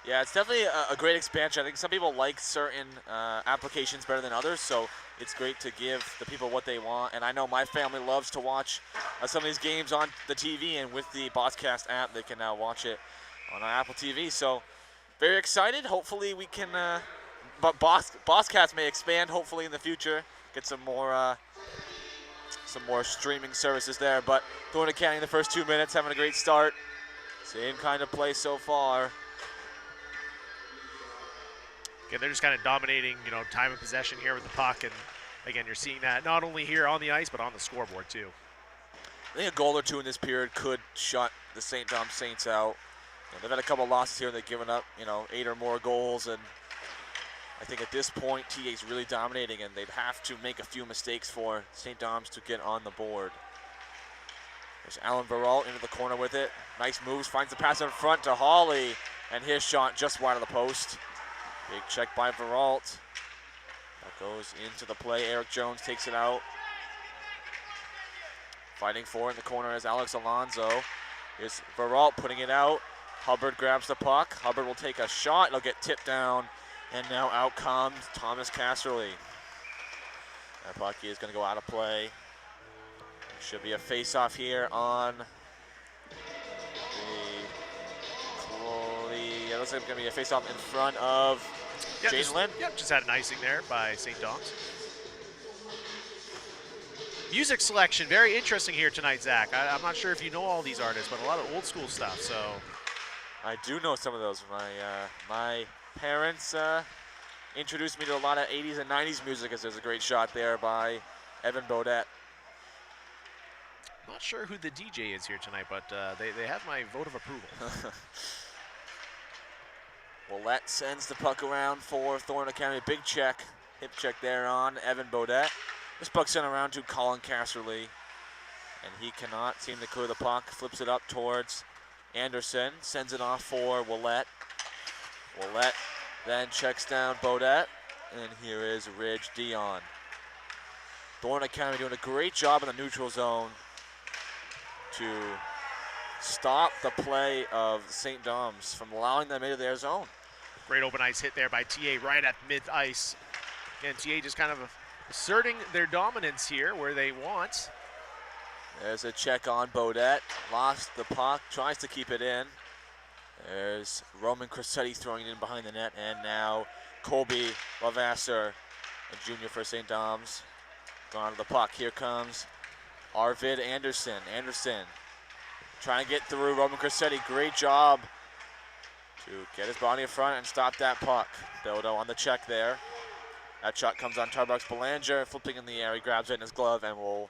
Yeah, it's definitely a great expansion. I think some people like certain applications better than others, so it's great to give the people what they want. And I know my family loves to watch some of these games on the TV, and with the Boxcast app, they can now watch it on our Apple TV. So very excited. Hopefully we can, but Boxcast may expand hopefully in the future, get some more streaming services there. But Thornton Academy in the first 2 minutes, having a great start. Same kind of play so far. Again, they're just kind of dominating, time of possession here with the puck. And again, you're seeing that not only here on the ice, but on the scoreboard too. I think a goal or 2 in this period could shut the St. Dom's Saints out. They've had a couple of losses here, and they've given up, 8 or more goals. And I think at this point, TA's really dominating, and they'd have to make a few mistakes for St. Dom's to get on the board. There's Alan Veralt into the corner with it. Nice moves, finds the pass in front to Hawley, and his shot just wide of the post. Big check by Veralt. That goes into the play. Eric Jones takes it out. Fighting for it in the corner is Alex Alonso. Here's Veralt putting it out. Hubbard grabs the puck. Hubbard will take a shot. It'll get tipped down. And now out comes Thomas Casserly. That puck is going to go out of play. Should be a face-off here on it looks like it's going to be a face-off in front of Jaden Lynn. Yep, just had an icing there by St. Dom's. Music selection, very interesting here tonight, Zach. I'm not sure if you know all these artists, but a lot of old school stuff. So I do know some of those. My parents introduced me to a lot of 80s and 90s music, as there's a great shot there by Evan Bodette. Not sure who the DJ is here tonight, but they have my vote of approval. Willette sends the puck around for Thornton Academy. Big check, hip check there on Evan Bodette. This puck sent around to Colin Casserly, and he cannot seem to clear the puck. Flips it up towards Anderson, sends it off for Willette. Willette then checks down Bodette, and here is Ridge Dion. Thornton Academy doing a great job in the neutral zone to stop the play of St. Dom's from allowing them into their zone. Great open ice hit there by TA right at mid-ice. Again, TA just kind of asserting their dominance here where they want. There's a check on Bodette. Lost the puck, tries to keep it in. There's Roman Cressetti throwing it in behind the net, and now Colby Lavasser, a junior for St. Dom's, gone to the puck. Here comes Arvid Anderson. Anderson trying to get through Roman Cressetti. Great job to get his body in front and stop that puck. Dodo on the check there. That shot comes on Tarbox Belanger, flipping in the air. He grabs it in his glove and will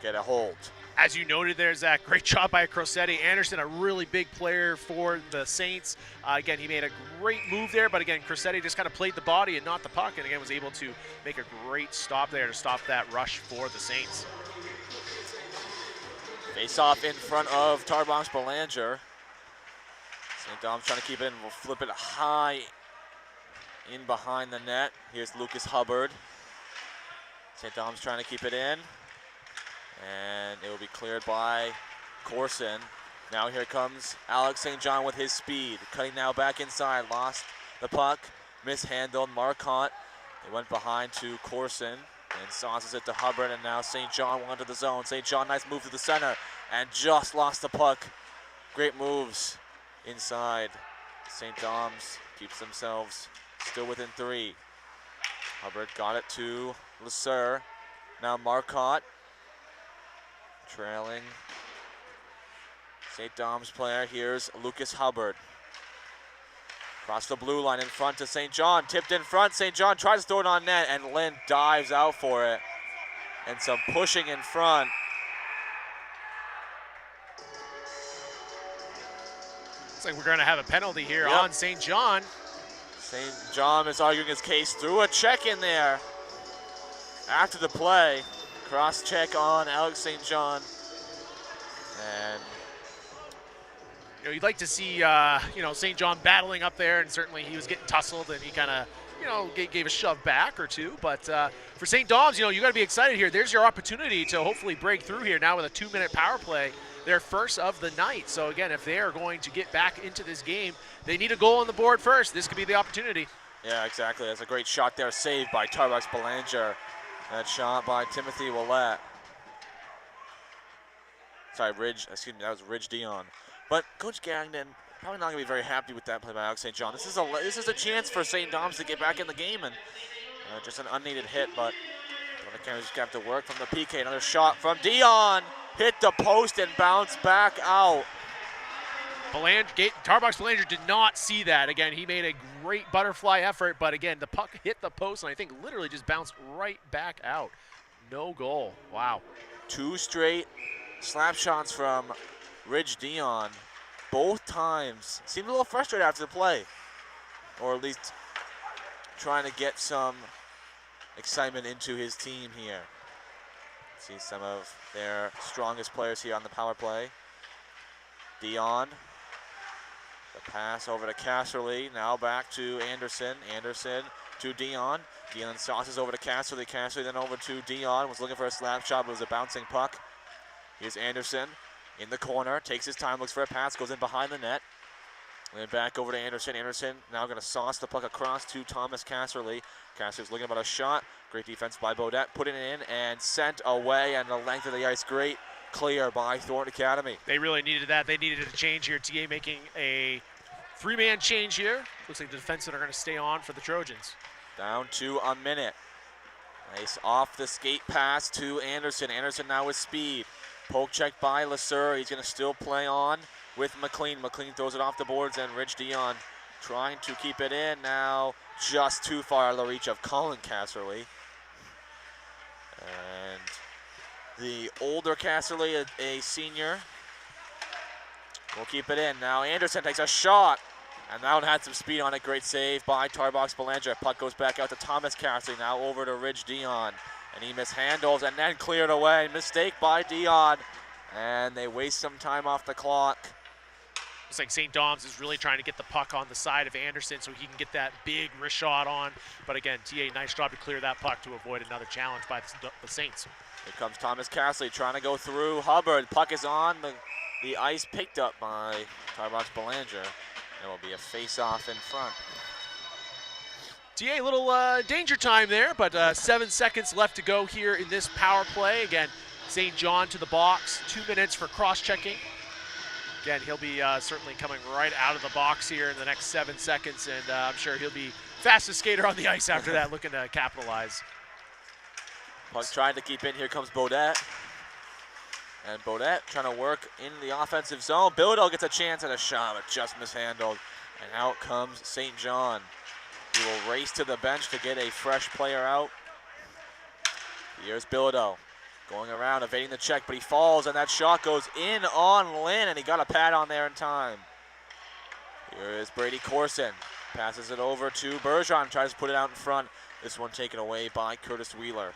get a hold. As you noted there, Zach, great job by Cressetti. Anderson, a really big player for the Saints. Again, he made a great move there, but again, Cressetti just kind of played the body and not the puck, and again was able to make a great stop there to stop that rush for the Saints. Face off in front of Tarbox Belanger. St. Dom's trying to keep it in. We'll flip it high in behind the net. Here's Lucas Hubbard. St. Dom's trying to keep it in. And it will be cleared by Corson. Now here comes Alex St. John with his speed. Cutting now back inside. Lost the puck. Mishandled. Marquardt. They went behind to Corson. And sauces it to Hubbard. And now St. John went to the zone. St. John, nice move to the center. And just lost the puck. Great moves inside. St. Dom's keeps themselves still within 3. Hubbard got it to Lasser. Now Marcotte trailing. St. Dom's player. Here's Lucas Hubbard. Across the blue line in front to St. John. Tipped in front. St. John tries to throw it on net, and Lynn dives out for it. And some pushing in front. Looks like we're going to have a penalty here on St. John. St. John is arguing his case through a check in there. After the play, cross check on Alex St. John. And you'd like to see, St. John battling up there, and certainly he was getting tussled, and he kind of, gave a shove back or two. But for St. Dom's, you got to be excited here. There's your opportunity to hopefully break through here now with a 2-minute power play, their first of the night. So again, if they are going to get back into this game, they need a goal on the board first. This could be the opportunity. Yeah, exactly. That's a great shot there, saved by Tarbox Belanger. That shot by Timothy Willette. Sorry, that was Ridge Dion. But Coach Garrington probably not going to be very happy with that play by Alex St. John. This is a chance for St. Dom's to get back in the game, and just an unneeded hit, but the Cameras just have to work from the PK. Another shot from Dion. Hit the post and bounce back out. Tarbox Belanger did not see that. Again, he made a great butterfly effort, but again, the puck hit the post, and I think literally just bounced right back out. No goal. Wow. 2 straight slap shots from Ridge Dion. Both times seemed a little frustrated after the play, or at least trying to get some excitement into his team here. See some of their strongest players here on the power play. Dion, the pass over to Casserly, now back to Anderson. Anderson to Dion. Dion sauces over to Casserly. Casserly then over to Dion. Was looking for a slap shot, but it was a bouncing puck. Here's Anderson in the corner, takes his time, looks for a pass, goes in behind the net. And then back over to Anderson. Anderson now going to sauce the puck across to Thomas Casserly. Casserly's looking about a shot. Great defense by Bodette, putting it in and sent away, and the length of the ice. Great clear by Thornton Academy. They really needed that. They needed a change here. TA making a 3-man change here. Looks like the defensemen are going to stay on for the Trojans. Down to a minute. Nice off the skate pass to Anderson. Anderson now with speed. Poke check by Lasser. He's going to still play on with McLean. McLean throws it off the boards, and Rich Dion trying to keep it in. Now just too far out of the reach of Colin Casserly. And the older Casserly, a senior, will keep it in. Now Anderson takes a shot, and that one had some speed on it. Great save by Tarbox Belanger. Puck goes back out to Thomas Casserly. Now over to Ridge Dion. And he mishandles and then cleared away. Mistake by Dion. And they waste some time off the clock. Looks like St. Dom's is really trying to get the puck on the side of Anderson so he can get that big wrist shot on. But again, TA, nice job to clear that puck to avoid another challenge by the Saints. Here comes Thomas Casserly trying to go through Hubbard. Puck is on the ice, picked up by Tarbox Belanger. It will be a face-off in front. TA, a little danger time there, but 7 seconds left to go here in this power play. Again, St. John to the box, 2 minutes for cross-checking. Again, he'll be certainly coming right out of the box here in the next 7 seconds, and I'm sure he'll be fastest skater on the ice after that, looking to capitalize. Puck trying to keep in. Here comes Bodette. And Bodette trying to work in the offensive zone. Biddeford gets a chance at a shot, but just mishandled. And out comes St. John. He will race to the bench to get a fresh player out. Here's Biddeford going around, evading the check, but he falls, and that shot goes in on Lynn, and he got a pad on there in time. Here is Brady Corson. Passes it over to Bergeron, tries to put it out in front. This one taken away by Curtis Wheeler.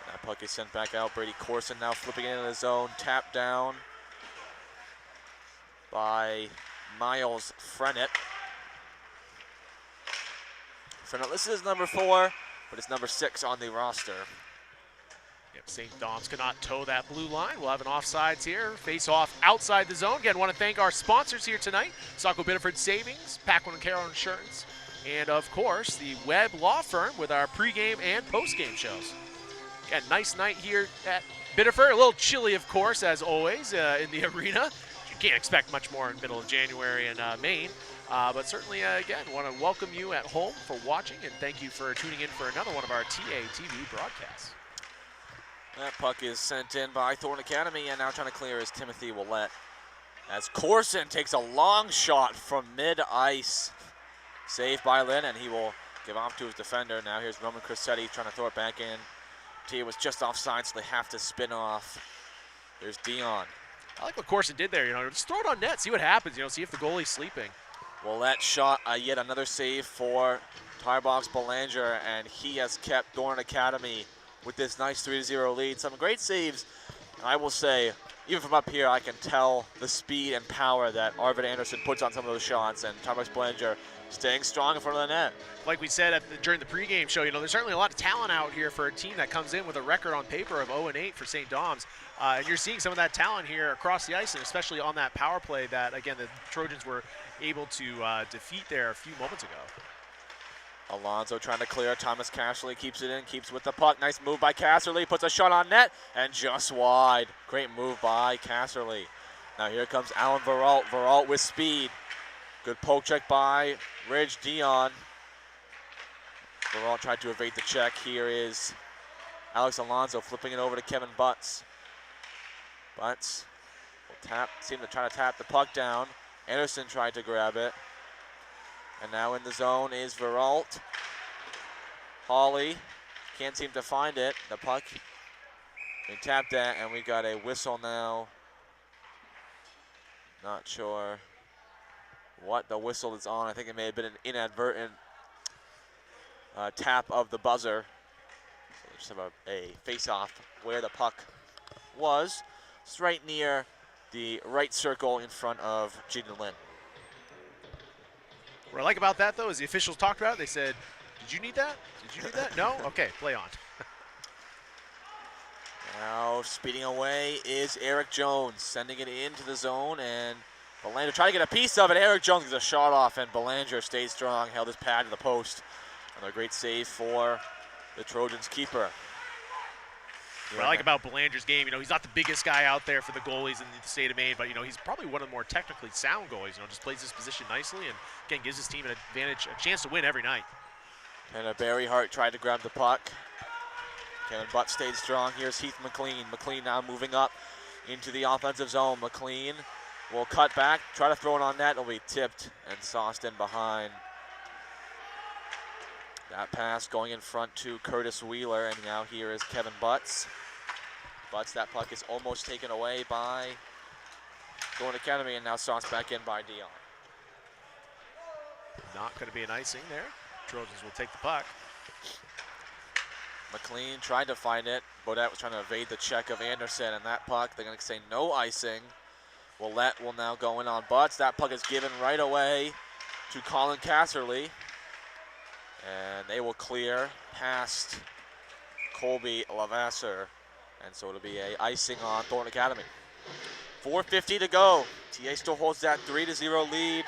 And that puck is sent back out. Brady Corson now flipping into the zone, tapped down by Miles Frennett. Frennett listed as number 4, but it's number 6 on the roster. Yep, St. Dom's cannot toe that blue line. We'll have an offsides here. Face off outside the zone. Again, want to thank our sponsors here tonight. Saco Biddeford Savings, Paquin & Carroll Insurance, and of course, the Webb Law Firm with our pregame and postgame shows. Again, nice night here at Biddeford. A little chilly, of course, as always, in the arena. can't expect much more in the middle of January in Maine. But certainly, again, want to welcome you at home for watching, and thank you for tuning in for another one of our TA TV broadcasts. That puck is sent in by Thornton Academy, and now trying to clear is Timothy Willett. As Corson takes a long shot from mid-ice. Saved by Lynn, and he will give off to his defender. Now here's Roman Crissetti trying to throw it back in. Tia was just offside, so they have to spin off. There's Dion. I like what Corson did there, just throw it on net, see what happens, see if the goalie's sleeping. Willett shot yet another save for Tarbox Belanger, and he has kept Thornton Academy with this nice 3-0 lead. Some great saves, and I will say, even from up here, I can tell the speed and power that Arvid Anderson puts on some of those shots, and Tarbox Belanger staying strong in front of the net. Like we said during the pregame show, there's certainly a lot of talent out here for a team that comes in with a record on paper of 0-8 for St. Dom's. And you're seeing some of that talent here across the ice, and especially on that power play that, again, the Trojans were able to defeat there a few moments ago. Alonso trying to clear. Thomas Casserly keeps it in, keeps with the puck. Nice move by Casserly, puts a shot on net, and just wide. Great move by Casserly. Now here comes Alan Veralt. Veralt with speed. Good poke check by Ridge Dion. Veralt tried to evade the check. Here is Alex Alonso flipping it over to Kevin Butts. Butts will seem to try to tap the puck down. Anderson tried to grab it. And now in the zone is Veralt. Hawley can't seem to find it. The puck, we tapped that, and we got a whistle now. Not sure what the whistle is on. I think it may have been an inadvertent tap of the buzzer. So just have a face-off where the puck was. It's right near the right circle in front of Jaden Lynn. What I like about that, though, is the officials talked about it. They said, did you need that? Did you need that? No? Okay, play on. Now speeding away is Eric Jones, sending it into the zone, and Belanger trying to get a piece of it. Eric Jones gets a shot off, and Belanger stayed strong, held his pad to the post. Another great save for the Trojans keeper. What I like about Belanger's game, he's not the biggest guy out there for the goalies in the state of Maine, but, he's probably one of the more technically sound goalies. Just plays his position nicely and, again, gives his team an advantage, a chance to win every night. And Barry Hart tried to grab the puck. Kevin Butt stayed strong. Here's Heath McLean. McLean now moving up into the offensive zone. McLean will cut back, try to throw it on net. It'll be tipped and sauced in behind. That pass going in front to Curtis Wheeler, and now here is Kevin Butts. Butts, that puck is almost taken away by Thornton Academy, and now sauced back in by Dion. Not going to be an icing there. Trojans will take the puck. McLean tried to find it. Bodette was trying to evade the check of Anderson, and that puck, they're going to say no icing. Willett will now go in on Butts. That puck is given right away to Colin Casserly. And they will clear past Colby Lavasser. And so it'll be a icing on Thornton Academy. 4:50 to go. TA still holds that 3-0 lead.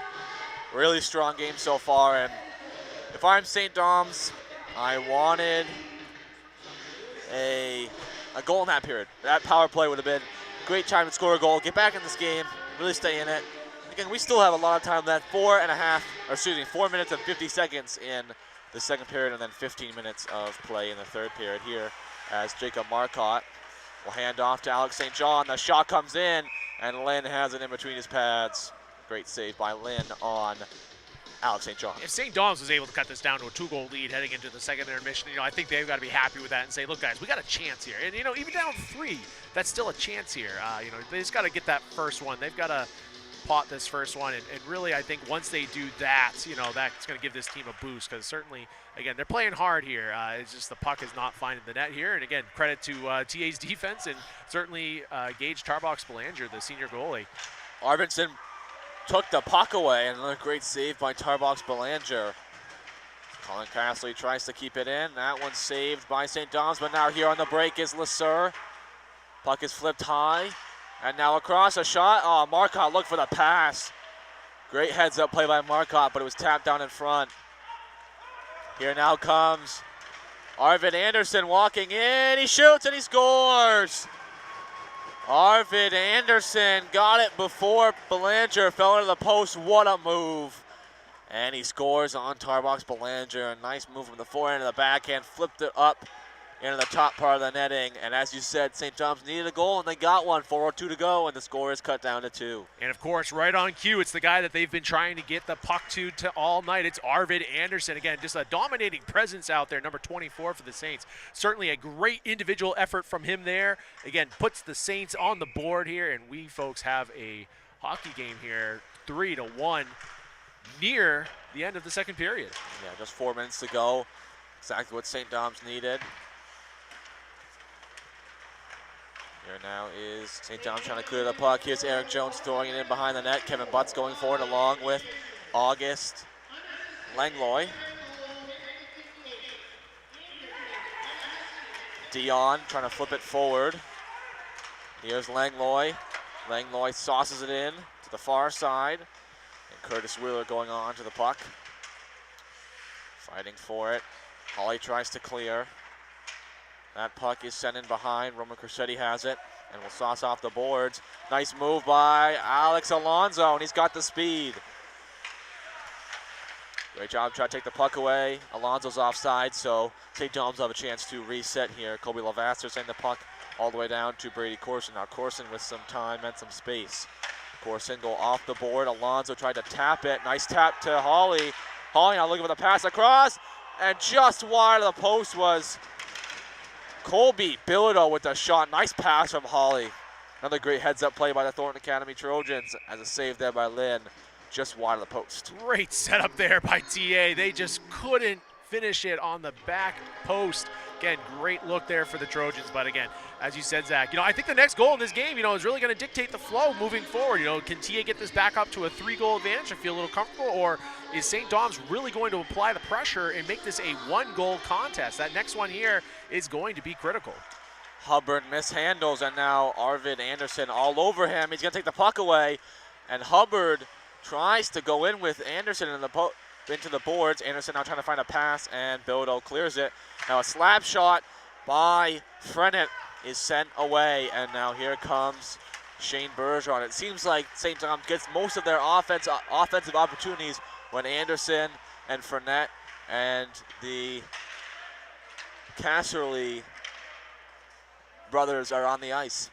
Really strong game so far. And if I'm St. Dom's, I wanted a goal in that period. That power play would have been a great time to score a goal, get back in this game, really stay in it. Again, we still have a lot of time left. 4 minutes and 50 seconds in the second period, and then 15 minutes of play in the third period here as Jacob Marcotte will hand off to Alex St. John. The shot comes in, and Lynn has it in between his pads. Great save by Lynn on Alex St. John. If St. Dom's was able to cut this down to a 2-goal lead heading into the second intermission, I think they've got to be happy with that and say, look, guys, we got a chance here. And, even down 3, that's still a chance here. They just got to get that first one. They've got to pot this first one. And really, I think once they do that, that's going to give this team a boost because certainly, again, they're playing hard here. It's just the puck is not finding the net here. And, again, credit to TA's defense and certainly Gage Tarbox Belanger, the senior goalie. Arvidsson took the puck away, and another great save by Tarbox Belanger. Colin Casserly tries to keep it in. That one's saved by St. Dom's, but now here on the break is Lasser. Puck is flipped high, and now across a shot. Oh, Marcotte looked for the pass. Great heads-up play by Marcotte, but it was tapped down in front. Here now comes Arvid Anderson walking in. He shoots, and he scores. Arvid Anderson got it before Belanger fell into the post. What a move. And he scores on Tarbox Belanger. A nice move from the forehand to the backhand. Flipped it up into the top part of the netting. And as you said, St. John's needed a goal, and they got one. 4:02 to go, and the score is cut down to 2. And of course, right on cue, it's the guy that they've been trying to get the puck to all night. It's Arvid Anderson. Again, just a dominating presence out there, number 24 for the Saints. Certainly a great individual effort from him there. Again, puts the Saints on the board here, and we folks have a hockey game here, 3-1, near the end of the second period. Yeah, just 4 minutes to go. Exactly what St. Dom's needed. Here now is St. John's trying to clear the puck. Here's Eric Jones throwing it in behind the net. Kevin Butts going forward along with August Langlois. Dion trying to flip it forward. Here's Langlois. Langlois sauces it in to the far side. And Curtis Wheeler going on to the puck. Fighting for it. Hawley tries to clear. That puck is sent in behind. Roman Crescetti has it and will sauce off the boards. Nice move by Alex Alonso, and he's got the speed. Great job trying to take the puck away. Alonso's offside, so St. John's will have a chance to reset here. Colby Lavasser sending the puck all the way down to Brady Corson. Now Corson with some time and some space. Corson go off the board. Alonso tried to tap it. Nice tap to Hawley. Hawley now looking for the pass across, and just wide of the post was Colby Bilodeau with the shot. Nice pass from Hawley. Another great heads-up play by the Thornton Academy Trojans as a save there by Lynn, just wide of the post. Great setup there by TA. They just couldn't finish it on the back post. Again, great look there for the Trojans, but again, as you said, Zach, I think the next goal in this game, is really going to dictate the flow moving forward. Can TA get this back up to a 3-goal advantage and feel a little comfortable, or is St. Dom's really going to apply the pressure and make this a 1-goal contest? That next one here is going to be critical. Hubbard mishandles, and now Arvid Anderson all over him. He's going to take the puck away, and Hubbard tries to go in with Anderson into the boards. Anderson now trying to find a pass, and Bilodeau clears it. Now a slap shot by Frenette is sent away, and now here comes Shane Bergeron. It seems like St. John's gets most of their offensive opportunities when Anderson and Frenette and the Casserly brothers are on the ice.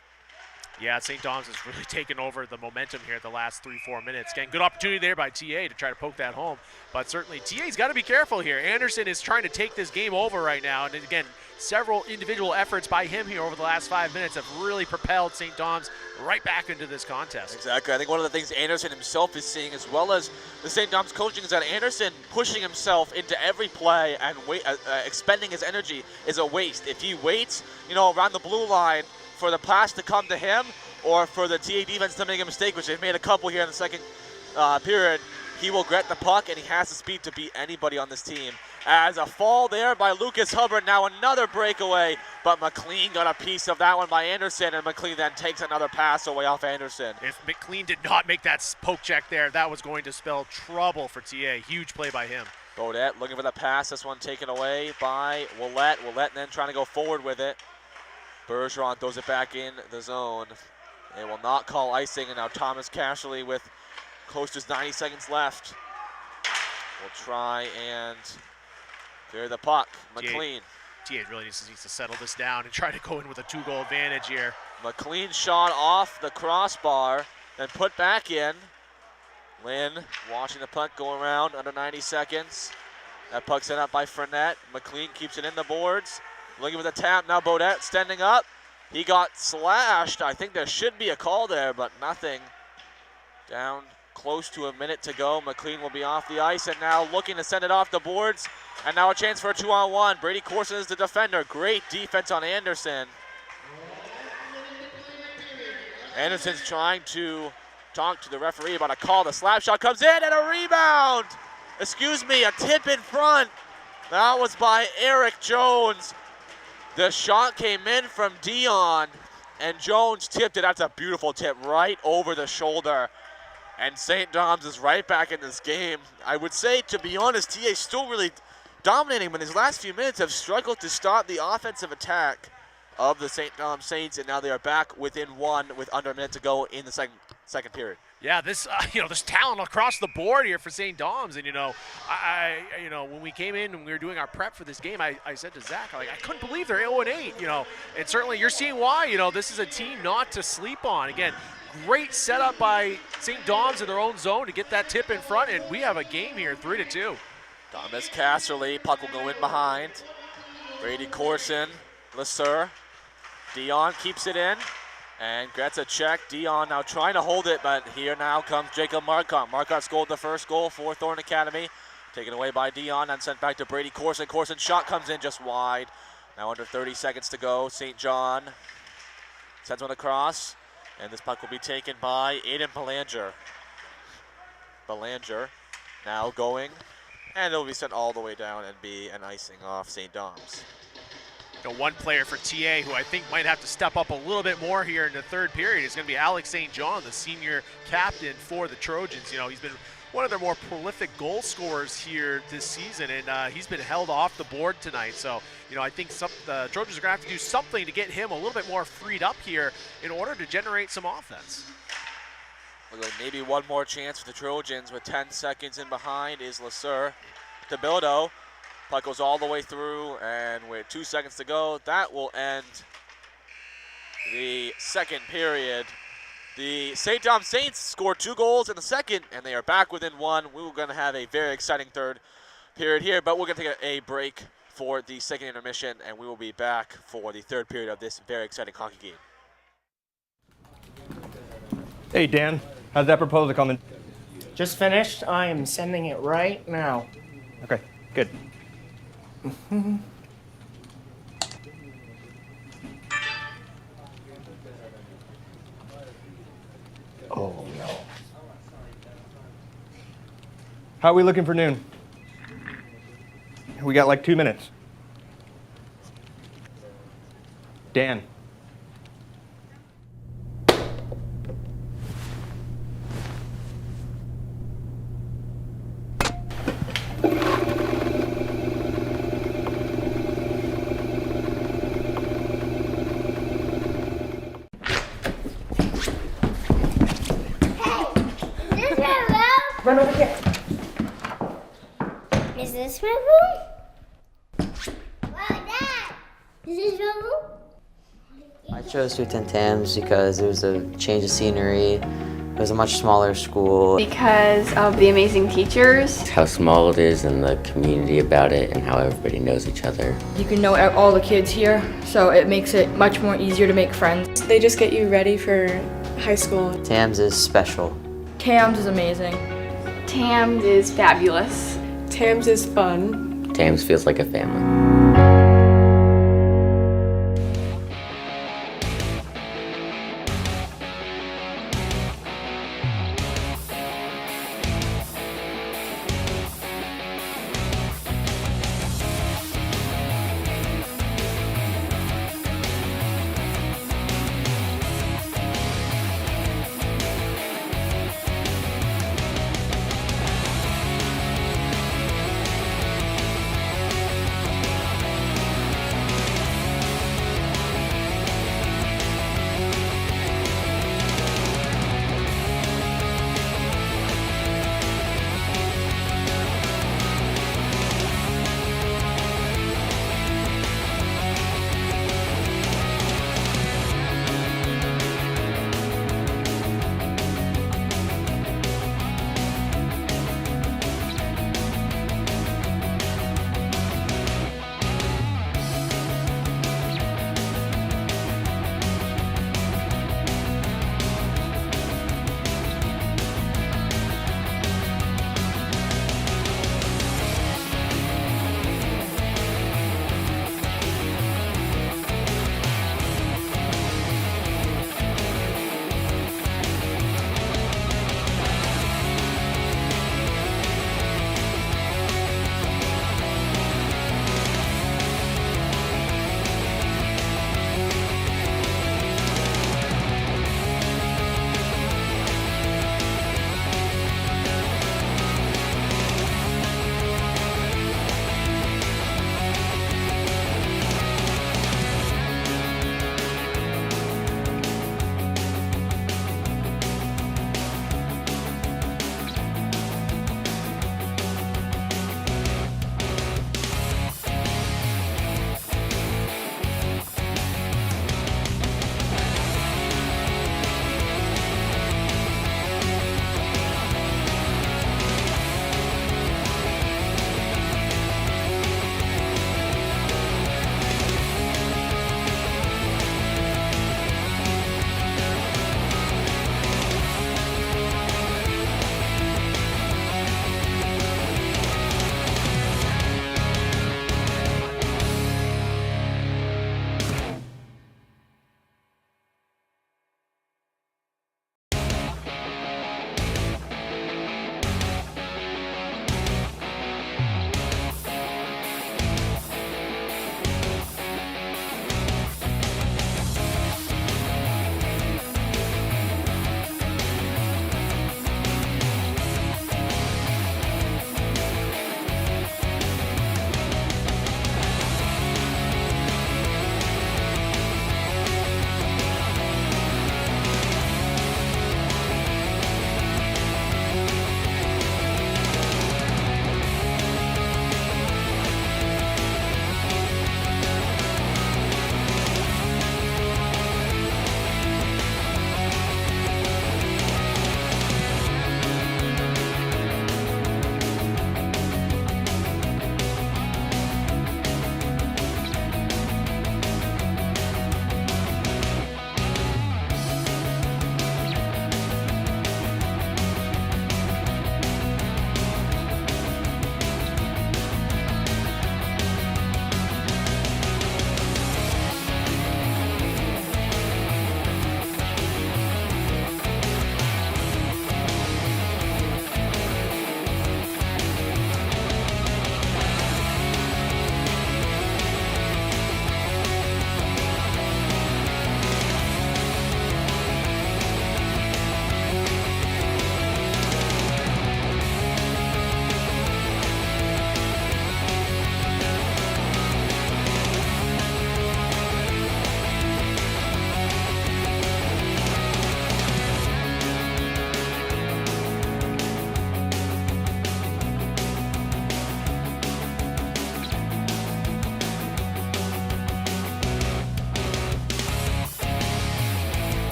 Yeah, St. Dom's has really taken over the momentum here the last 3-4 minutes. Again, good opportunity there by TA to try to poke that home, but certainly TA's got to be careful here. Anderson is trying to take this game over right now, and again, several individual efforts by him here over the last 5 minutes have really propelled St. Dom's right back into this contest. Exactly. I think one of the things Anderson himself is seeing, as well as the St. Dom's coaching, is that Anderson pushing himself into every play and expending his energy is a waste. If he waits, around the blue line for the pass to come to him or for the TA defense to make a mistake, which they've made a couple here in the second period, he will get the puck, and he has the speed to beat anybody on this team. As a fall there by Lucas Hubbard, now another breakaway, but McLean got a piece of that one by Anderson, and McLean then takes another pass away off Anderson. If McLean did not make that poke check there, that was going to spell trouble for TA. Huge play by him. Bodette looking for the pass, this one taken away by Willette. Willette then trying to go forward with it. Bergeron throws it back in the zone. They will not call icing, and now Thomas Casserly with close to 90 seconds left will try and clear the puck. McLean. TA really needs to settle this down and try to go in with a 2-goal advantage here. McLean shot off the crossbar, then put back in. Lynn watching the puck go around under 90 seconds. That puck sent up by Frenette. McLean keeps it in the boards. Looking for the tap, now Bodette standing up. He got slashed. I think there should be a call there, but nothing. Down close to a minute to go. McLean will be off the ice, and now looking to send it off the boards. And now a chance for a 2-on-1. Brady Corson is the defender. Great defense on Anderson. Anderson's trying to talk to the referee about a call. The slap shot comes in, and a rebound. Excuse me, a tip in front. That was by Eric Jones. The shot came in from Dion, and Jones tipped it. That's a beautiful tip right over the shoulder. And St. Dom's is right back in this game. I would say, to be honest, TA is still really dominating, but his last few minutes have struggled to stop the offensive attack. of the St. Dom's Saints, and now they are back within one with under a minute to go in the second period. Yeah, this there's talent across the board here for St. Dom's, and I when we came in and we were doing our prep for this game, I said to Zach, I couldn't believe they're 0-8, and certainly you're seeing why. This is a team not to sleep on. Again, great setup by St. Dom's in their own zone to get that tip in front, and we have a game here, 3-2. Thomas Casserly, puck will go in behind. Brady Corson, Lasser. Dion keeps it in and gets a check. Dion now trying to hold it, but here now comes Jacob Marcotte. Marcotte scored the first goal for Thornton Academy. Taken away by Dion and sent back to Brady Corson. Corson's shot comes in just wide. Now under 30 seconds to go. St. John sends one across, and this puck will be taken by Aiden Belanger. Belanger now going, and it'll be sent all the way down and be an icing off St. Dom's. One player for TA who I think might have to step up a little bit more here in the third period is going to be Alex St. John, the senior captain for the Trojans. He's been one of their more prolific goal scorers here this season, and he's been held off the board tonight. So, I think the Trojans are going to have to do something to get him a little bit more freed up here in order to generate some offense. Looks like maybe one more chance for the Trojans with 10 seconds in behind is Lasser. To Bildo. Puck goes all the way through, and with 2 seconds to go, that will end the second period. The St. Dom's Saints scored 2 goals in the second, and they are back within one. We were going to have a very exciting third period here, but we're going to take a break for the second intermission, and we will be back for the third period of this very exciting hockey game. Hey, Dan. How's that proposal coming? Just finished. I am sending it right now. Okay, good. Oh, no. How are we looking for noon? We got like 2 minutes. Dan. Run over here. Is this my room? Wow, Dad! Is this your room? I chose to attend Tams because it was a change of scenery. It was a much smaller school. Because of the amazing teachers. How small it is and the community about it and how everybody knows each other. You can know all the kids here, so it makes it much more easier to make friends. They just get you ready for high school. Tams is special. Tams is amazing. Tams is fabulous. Tams is fun. Tams feels like a family.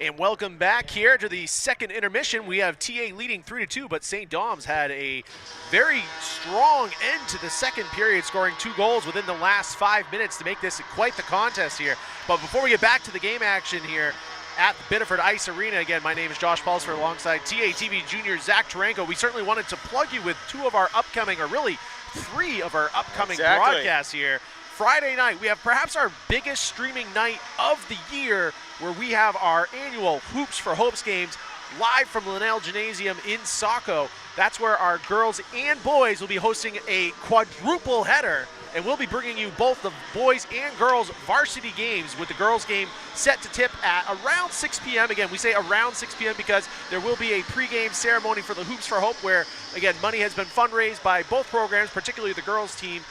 And welcome back here to the second intermission. We have TA leading 3-2, but St. Dom's had a very strong end to the second period, scoring 2 goals within the last 5 minutes to make this quite the contest here. But before we get back to the game action here at the Biddeford Ice Arena, again, my name is Josh Pulsford alongside TA TV junior Zach Taranko. We certainly wanted to plug you with 2 of our upcoming, or really 3 of our upcoming broadcasts here. Friday night, we have perhaps our biggest streaming night of the year, where we have our annual Hoops for Hopes games live from Linnell Gymnasium in Saco. That's where our girls and boys will be hosting a quadruple header, and we'll be bringing you both the boys and girls varsity games, with the girls game set to tip at around 6 p.m. Again, we say around 6 p.m. because there will be a pregame ceremony for the Hoops for Hope, where, again, money has been fundraised by both programs, particularly the girls team,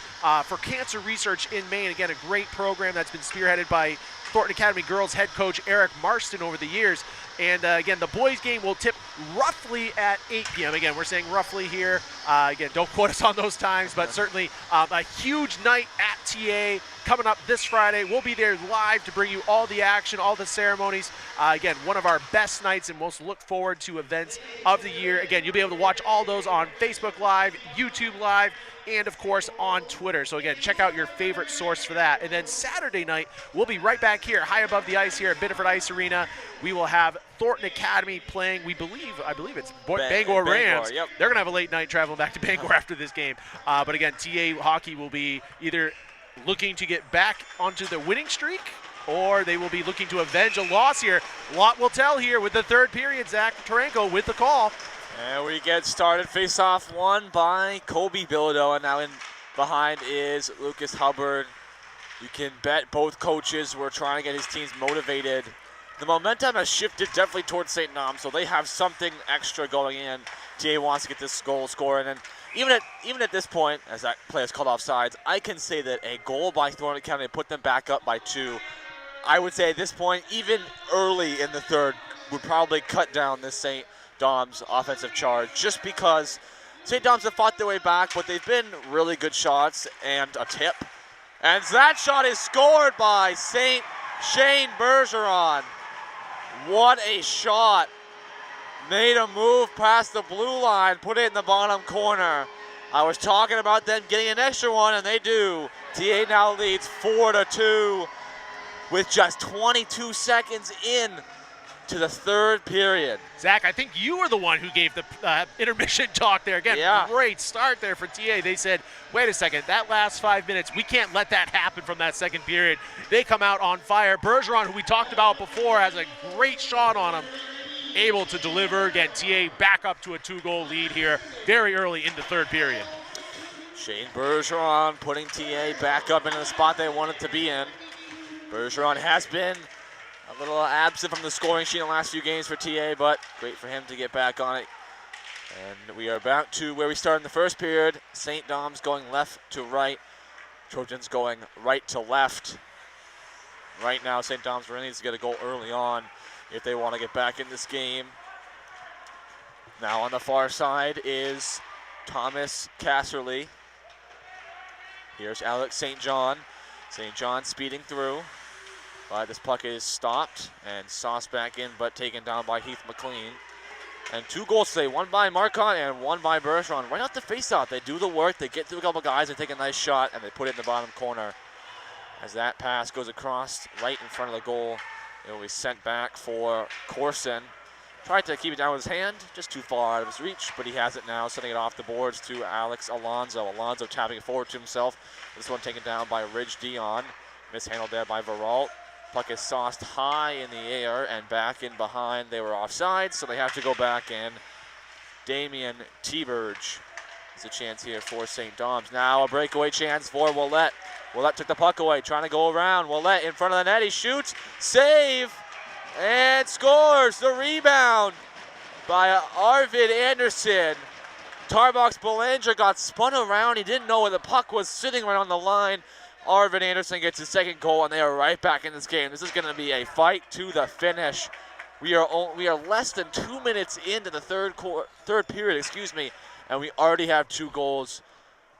for cancer research in Maine. Again, a great program that's been spearheaded by Thornton Academy girls head coach Eric Marston over the years. And again, the boys game will tip roughly at 8 p.m. Again, we're saying roughly here. Again, don't quote us on those times, but certainly a huge night at TA coming up this Friday. We'll be there live to bring you all the action, all the ceremonies. Again, one of our best nights and most look forward to events of the year. Again, you'll be able to watch all those on Facebook Live, YouTube Live, and of course on Twitter. So again, check out your favorite source for that. And then Saturday night, we'll be right back here, high above the ice here at Biddeford Ice Arena. We will have Thornton Academy playing, I believe it's Bangor Rams. Yep. They're gonna have a late night traveling back to Bangor after this game. But again, TA hockey will be either looking to get back onto the winning streak, or they will be looking to avenge a loss here. A lot will tell here with the third period. Zach Taranko with the call. And we get started. Face-off won by Kobe Bilodeau, and now in behind is Lucas Hubbard. You can bet both coaches were trying to get his teams motivated. The momentum has shifted definitely towards St. Dom's, so they have something extra going in. TA wants to get this goal scoring, and even at this point, as that play is called offsides, I can say that a goal by Thornton Academy put them back up by 2. I would say at this point, even early in the third, would probably cut down this St. Dom's offensive charge, just because St. Dom's have fought their way back, but they've been really good shots and a tip. And that shot is scored by Shane Bergeron. What a shot. Made a move past the blue line, put it in the bottom corner. I was talking about them getting an extra one, and they do. TA now leads 4-2 with just 22 seconds in to the third period. Zach, I think you were the one who gave the intermission talk there. Again, Great start there for TA. They said, wait a second, that last 5 minutes, we can't let that happen from that second period. They come out on fire. Bergeron, who we talked about before, has a great shot on him, able to deliver. Again, TA back up to a 2-goal lead here very early in the third period. Shane Bergeron putting TA back up into the spot they wanted to be in. Bergeron has been a little absent from the scoring sheet in the last few games for TA, but great for him to get back on it. And we are back to where we started in the first period. St. Dom's going left to right. Trojans going right to left. Right now, St. Dom's really needs to get a goal early on if they want to get back in this game. Now on the far side is Thomas Casserly. Here's Alex St. John. St. John speeding through. But this puck is stopped and sauced back in, but taken down by Heath McLean. And 2 goals today, one by Marcotte and one by Bergeron. Right off the faceoff, they do the work, they get through a couple guys and take a nice shot, and they put it in the bottom corner. As that pass goes across right in front of the goal, it will be sent back for Corson. Tried to keep it down with his hand, just too far out of his reach, but he has it now, sending it off the boards to Alex Alonso. Alonso tapping it forward to himself. This one taken down by Ridge Dion. Mishandled there by Veralt. Puck is sauced high in the air and back in behind. They were offside, so they have to go back in. Damian T-Burge is a chance here for St. Dom's. Now a breakaway chance for Willett. Willett took the puck away, trying to go around. Willett in front of the net, he shoots, save, and scores. The rebound by Arvid Anderson. Tarbox Belanger got spun around. He didn't know where the puck was sitting right on the line. Arvid Anderson gets his second goal, and they are right back in this game. This is going to be a fight to the finish. We are less than 2 minutes into the third period, and we already have 2 goals.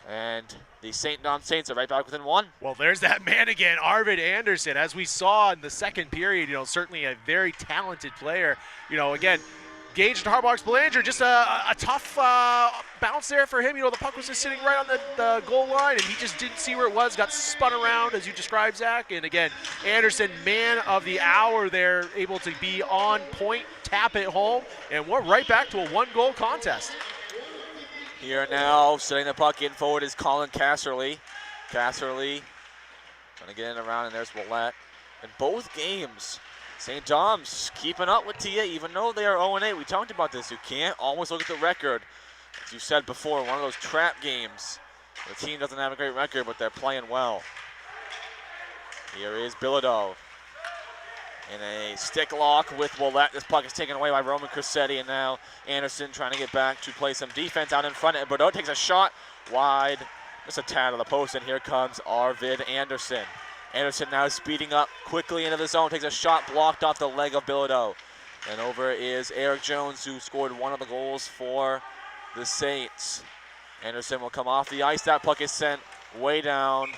And the St. Dom Saints are right back within 1. Well, there's that man again, Arvid Anderson. As we saw in the second period, certainly a very talented player. Again, Gage and Tarbox Belanger, just a tough bounce there for him. The puck was just sitting right on the goal line, and he just didn't see where it was, got spun around, as you described, Zach. And again, Anderson, man of the hour there, able to be on point, tap it home, and we're right back to a 1-goal contest. Here now, setting the puck in forward is Colin Casserly. Casserly trying to get in around, and there's Willett. In both games, St. Dom's keeping up with TA, even though they are 0-8. We talked about this. You can't always look at the record. As you said before, one of those trap games. The team doesn't have a great record, but they're playing well. Here is Bilodeau in a stick lock with Willett. This puck is taken away by Roman Crissetti, and now Anderson trying to get back to play some defense out in front. And Bilodeau takes a shot wide, just a tad of the post, and here comes Arvid Anderson. Anderson now speeding up quickly into the zone, takes a shot blocked off the leg of Bilodeau. And over is Eric Jones, who scored one of the goals for the Saints. Anderson will come off the ice. That puck is sent way down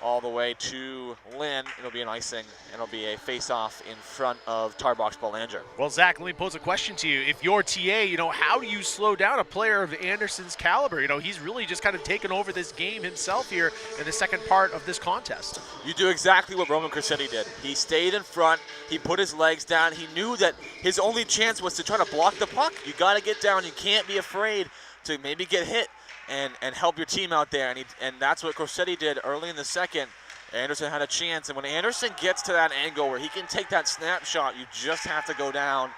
all the way to Lynn. It'll be an icing, and it'll be a face-off in front of Tarbox Belanger. Well, Zach, let me pose a question to you. If you're TA, how do you slow down a player of Anderson's caliber? He's really just kind of taken over this game himself here in the second part of this contest. You do exactly what Roman Crissetti did. He stayed in front. He put his legs down. He knew that his only chance was to try to block the puck. You got to get down. You can't be afraid to maybe get hit and help your team out there. And that's what Crissetti did early in the second. Anderson had a chance, and when Anderson gets to that angle where he can take that snapshot, you just have to go down.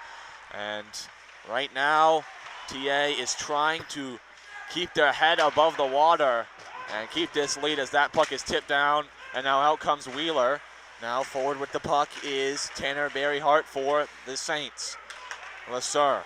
And right now, TA is trying to keep their head above the water and keep this lead as that puck is tipped down. And now out comes Wheeler. Now forward with the puck is Tanner Berryhart for the Saints. Lasser,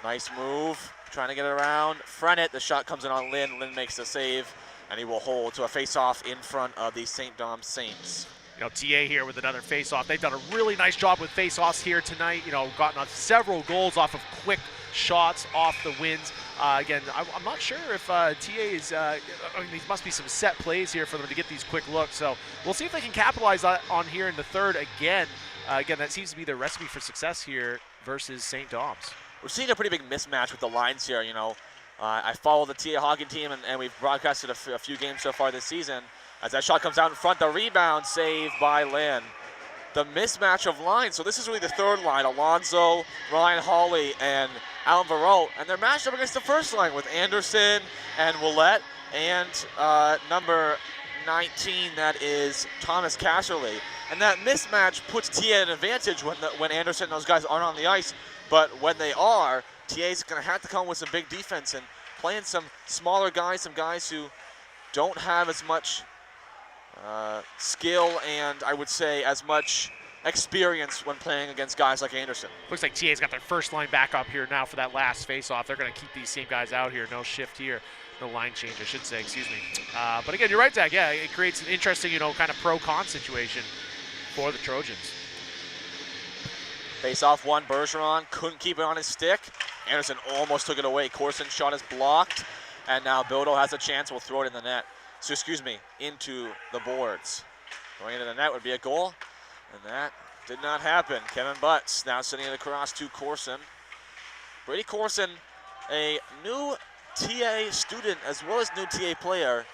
nice move, trying to get it around. Frennet, the shot comes in on Lynn. Lynn makes the save, and he will hold to a face-off in front of the St. Dom Saints. TA here with another face-off. They've done a really nice job with face-offs here tonight. Gotten several goals off of quick shots off the wins. Again, I'm not sure if TA is, there must be some set plays here for them to get these quick looks. So we'll see if they can capitalize on here in the third again. Again, that seems to be the recipe for success here versus St. Dom's. We're seeing a pretty big mismatch with the lines here. I follow the TA hockey team, and we've broadcasted a few games so far this season. As that shot comes out in front, the rebound saved by Lynn. The mismatch of lines. So this is really the third line: Alonzo, Ryan Hawley, and Alan Varot. And they're matched up against the first line with Anderson and Willett and number 19, that is Thomas Casserly. And that mismatch puts TA at an advantage when Anderson and those guys aren't on the ice. But when they are, TA's going to have to come with some big defense and playing some smaller guys, some guys who don't have as much skill and, I would say, as much experience when playing against guys like Anderson. Looks like TA's got their first line back up here now for that last face-off. They're going to keep these same guys out here. No shift here. No line change, I should say, excuse me. But again, you're right, Zach. Yeah, it creates an interesting, kind of pro-con situation for the Trojans. Face-off one, Bergeron couldn't keep it on his stick. Anderson almost took it away. Corson's shot is blocked, and now Bildo has a chance. We'll throw it in the net. So, into the boards. Going into the net would be a goal, and that did not happen. Kevin Butts now sending it across to Corson. Brady Corson, a new TA student as well as new TA player,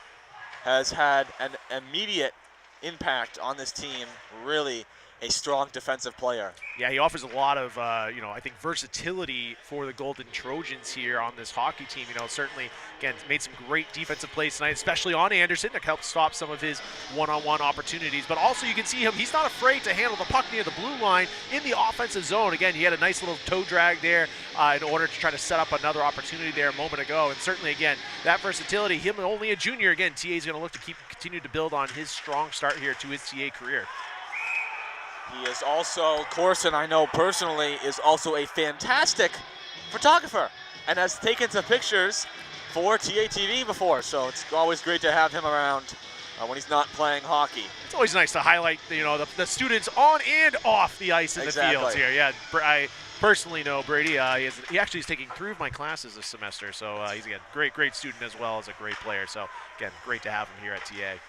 has had an immediate impact on this team. Really a strong defensive player. Yeah, he offers a lot of, I think versatility for the Golden Trojans here on this hockey team. Certainly, again, made some great defensive plays tonight, especially on Anderson, to help stop some of his one-on-one opportunities. But also, you can see him, he's not afraid to handle the puck near the blue line in the offensive zone. Again, he had a nice little toe drag there in order to try to set up another opportunity there a moment ago. And certainly, again, that versatility, him only a junior, again, TA is going to look to continue to build on his strong start here to his TA career. He is also, Corson, I know personally, is also a fantastic photographer and has taken some pictures for TA TV before, so it's always great to have him around when he's not playing hockey. It's always nice to highlight, the students on and off the ice in the fields here. Yeah, I personally know Brady. He actually is taking 3 of my classes this semester, so he's, again, great student as well as a great player. So, again, great to have him here at TA.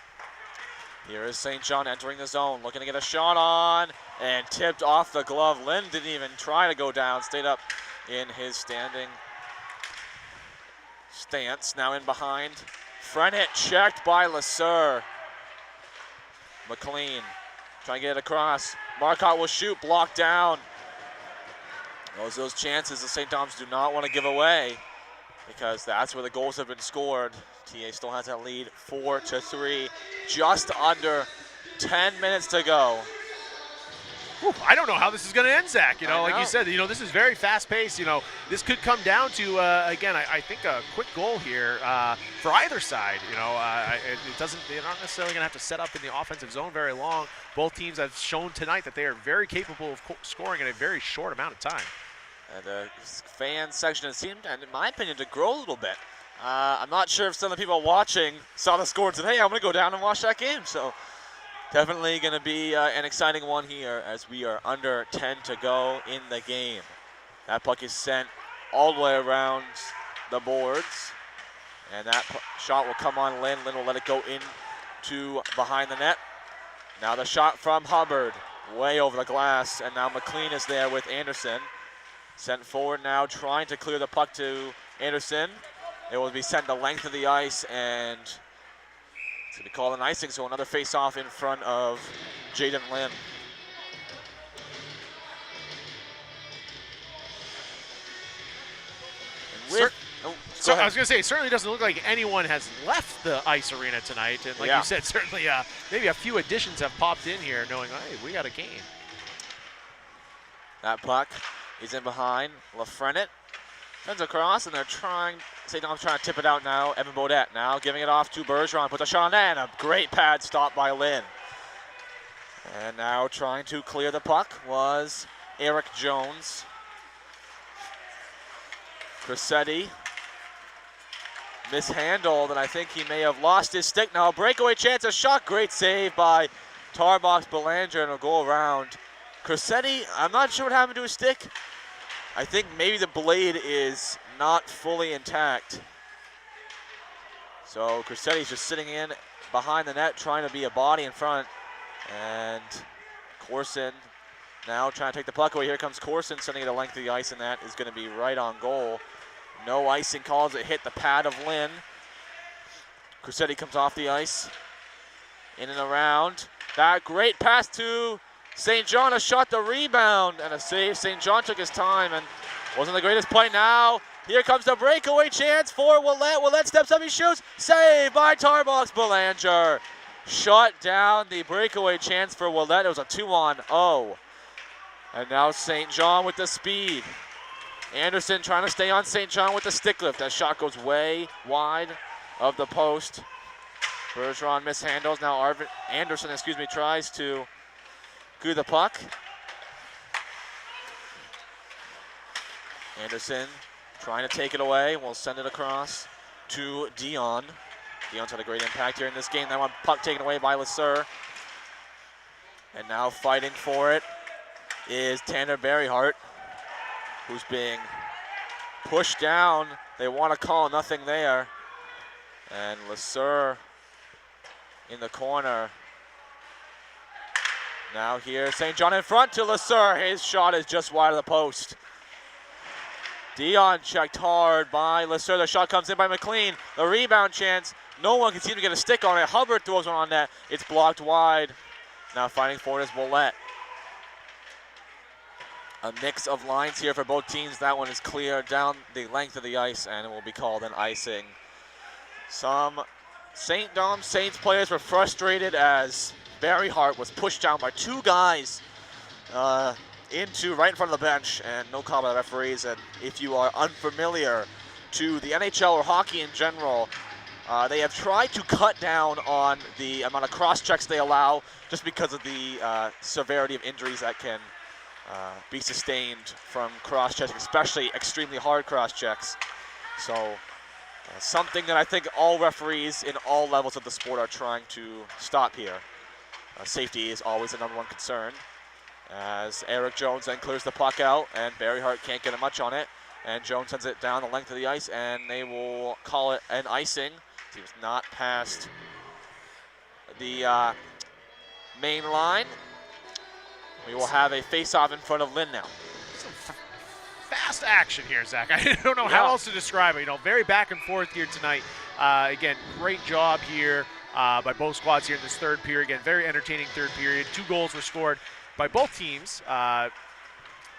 Here is St. John entering the zone, looking to get a shot on, and tipped off the glove. Lynn didn't even try to go down, stayed up in his standing stance. Now in behind. Frenette checked by LeSueur. McLean trying to get it across. Marcotte will shoot, blocked down. Those chances the St. Thomas do not want to give away because that's where the goals have been scored. TA still has that lead 4-3. Just under 10 minutes to go. Whew, I don't know how this is going to end, Zach. Like you said, this is very fast-paced. This could come down to, again, I think a quick goal here for either side. They're not necessarily going to have to set up in the offensive zone very long. Both teams have shown tonight that they are very capable of scoring in a very short amount of time. And the fan section has seemed, and in my opinion, to grow a little bit. I'm not sure if some of the people watching saw the score and said, hey, I'm going to go down and watch that game. So definitely going to be an exciting one here as we are under 10 to go in the game. That puck is sent all the way around the boards. And that shot will come on Lynn. Lynn will let it go into behind the net. Now the shot from Hubbard, way over the glass. And now McLean is there with Anderson. Sent forward now, trying to clear the puck to Anderson. It will be sent the length of the ice, and it's going to be called an icing, so another face-off in front of Jaden Lynn. I was going to say, it certainly doesn't look like anyone has left the ice arena tonight. And like you said, certainly maybe a few additions have popped in here knowing, hey, we got a game. That puck is in behind. Lafrenitte sends across, and they're trying to tip it out now. Evan Beaudet now giving it off to Bergeron. Puts a shot on that, and a great pad stop by Lynn. And now trying to clear the puck was Eric Jones. Cressetti mishandled, and I think he may have lost his stick now. Breakaway chance, a shot, great save by Tarbox Belanger, and it'll go around. Cressetti, I'm not sure what happened to his stick. I think maybe the blade is not fully intact. So Cressetti's just sitting in behind the net, trying to be a body in front. And Corson now trying to take the puck away. Here comes Corson sending it the length of the ice, and that is going to be right on goal. No icing calls. It hit the pad of Lynn. Cressetti comes off the ice. In and around. That great pass to St. John, a shot, the rebound, and a save. St. John took his time and wasn't the greatest play. Now, here comes the breakaway chance for Willett. Willett steps up, he shoots. Save by Tarbox Belanger. Shut down the breakaway chance for Willett. It was a 2-on-0. And now St. John with the speed. Anderson trying to stay on St. John with the stick lift. That shot goes way wide of the post. Bergeron mishandles. Now Anderson tries to clear the puck. Anderson trying to take it away. We'll send it across to Dion. Dion's had a great impact here in this game. That one puck taken away by LeSueur. And now fighting for it is Tanner Berryhart, who's being pushed down. They want to call, nothing there. And LeSueur in the corner. Now here, St. John in front to LeSueur. His shot is just wide of the post. Dion checked hard by LeSueur. The shot comes in by McLean. The rebound chance. No one can seem to get a stick on it. Hubbard throws one on net. It's blocked wide. Now fighting for it is Willett. A mix of lines here for both teams. That one is clear down the length of the ice, and it will be called an icing. Some St. Dom Saints players were frustrated as Berryhart was pushed down by two guys into right in front of the bench, and no call by the referees. And if you are unfamiliar to the NHL or hockey in general, they have tried to cut down on the amount of cross-checks they allow just because of the severity of injuries that can be sustained from cross-checks, especially extremely hard cross-checks. So Something that I think all referees in all levels of the sport are trying to stop here. Safety is always the #1 concern. As Eric Jones then clears the puck out, and Barry Hart can't get much on it. And Jones sends it down the length of the ice, and they will call it an icing. He was not past the main line. We will have a face-off in front of Lynn now. Some fast action here, Zach. I don't know how else to describe it. You know, very back and forth here tonight. Again, great job here by both squads here in this third period. Again, very entertaining third period. 2 goals were scored by both teams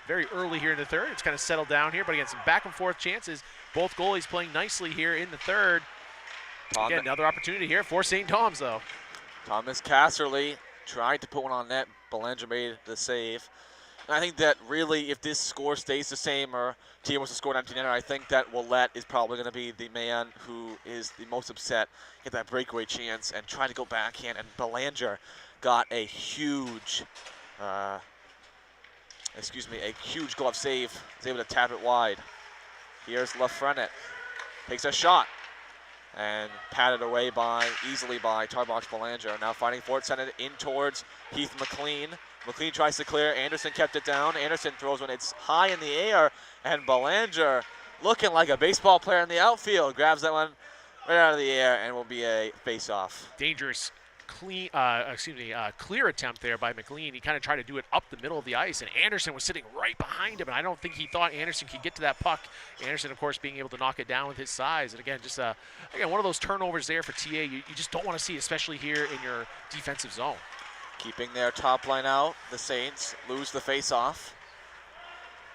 very early here in the third. It's kind of settled down here, but again, some back and forth chances. Both goalies playing nicely here in the third. Again, another opportunity here for St. Thomas, though. Thomas Casserly tried to put one on net. Belanger made the save. And I think that really, if this score stays the same or team was to score an empty netter, I think that Willette is probably going to be the man who is the most upset. Get that breakaway chance and try to go backhand. And Belanger got a huge, a huge glove save. Was able to tap it wide. Here's Lafrenet. Takes a shot. And patted away easily by Tarbox Belanger. Now fighting for it, sent it in towards Heath McLean. McLean tries to clear. Anderson kept it down. Anderson throws when it's high in the air. And Belanger, looking like a baseball player in the outfield, grabs that one right out of the air and will be a face-off. Dangerous clear attempt there by McLean. He kind of tried to do it up the middle of the ice, and Anderson was sitting right behind him, and I don't think he thought Anderson could get to that puck. Anderson, of course, being able to knock it down with his size. And again, just again, one of those turnovers there for TA you just don't want to see, especially here in your defensive zone. Keeping their top line out, the Saints lose the face-off.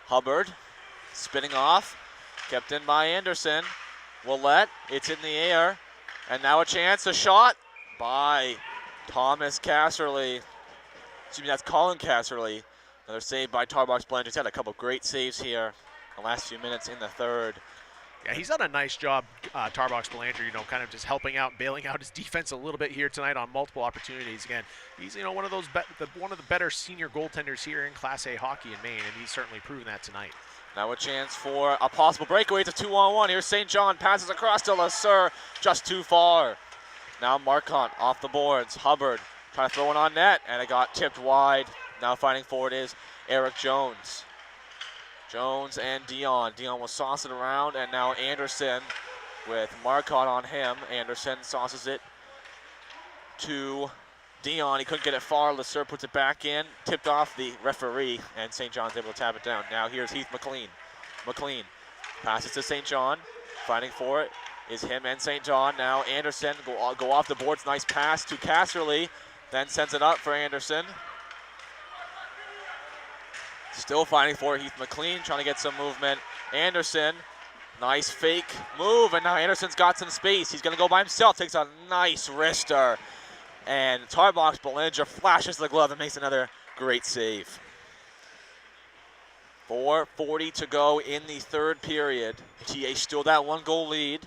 Hubbard spinning off, kept in by Anderson. Willette, it's in the air, and now a chance, a shot by Thomas Casserly. Excuse me, that's Colin Casserly. Another save by Tarbox Belanger. He's had a couple great saves here the last few minutes in the third. Yeah, he's done a nice job, Tarbox Belanger, you know, kind of just helping out, bailing out his defense a little bit here tonight on multiple opportunities. Again, he's, you know, one of the better senior goaltenders here in Class A hockey in Maine, and he's certainly proven that tonight. Now a chance for a possible breakaway. It's a 2-on-1. Here's St. John, passes across to LeSueur, just too far. Now Marquardt off the boards. Hubbard trying to throw one on net, and it got tipped wide. Now fighting forward is Eric Jones. Jones and Dion. Dion will sauce it around, and now Anderson with Marquardt on him. Anderson sauces it to Dion. He couldn't get it far. LeSueur puts it back in. Tipped off the referee, and St. John's able to tap it down. Now here's Heath McLean. McLean passes to St. John. Fighting for it is him and St. John. Now Anderson go off the boards. Nice pass to Casserly. Then sends it up for Anderson. Still fighting for Heath McLean, trying to get some movement. Anderson, nice fake move, and now Anderson's got some space. He's going to go by himself, takes a nice wrister. And Tarbox Belanger flashes the glove and makes another great save. 4:40 to go in the third period. TA still that 1-goal lead.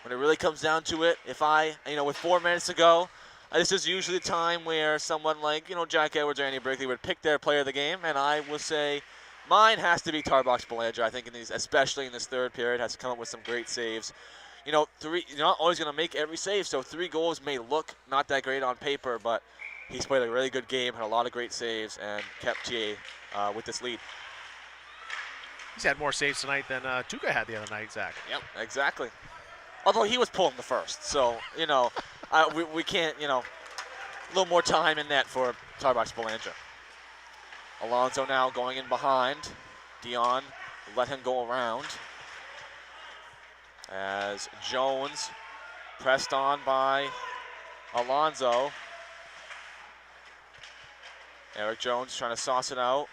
When it really comes down to it, with 4 minutes to go, this is usually the time where someone like, Jack Edwards or Andy Brickley would pick their player of the game, and I will say mine has to be Tarbox Belanger. I think especially in this third period, has to come up with some great saves. You're not always going to make every save, so 3 goals may look not that great on paper, but he's played a really good game, had a lot of great saves, and kept TA with this lead. He's had more saves tonight than Tuca had the other night, Zach. Yep, exactly. Although he was pulling the first, so, we can't, a little more time in net for Tarbox Belanger. Alonso now going in behind. Dion let him go around. As Jones pressed on by Alonso. Eric Jones trying to sauce it out.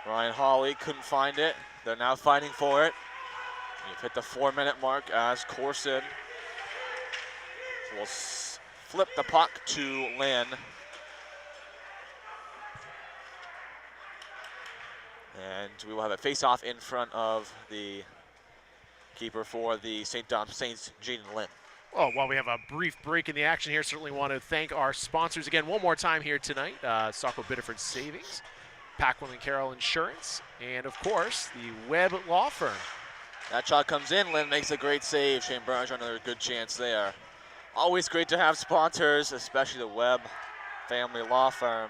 Ryan Hawley couldn't find it. They're now fighting for it. You've hit the 4-minute mark as Corson will flip the puck to Lynn. And we will have a face-off in front of the keeper for the St. Thomas Saints, Jaden Lynn. Well, while we have a brief break in the action here, certainly want to thank our sponsors again one more time here tonight. Saco Biddeford Savings, Paquin and Carroll Insurance, and of course, the Webb Law Firm. That shot comes in. Lynn makes a great save. Shane Burge another good chance there. Always great to have sponsors, especially the Webb family law firm.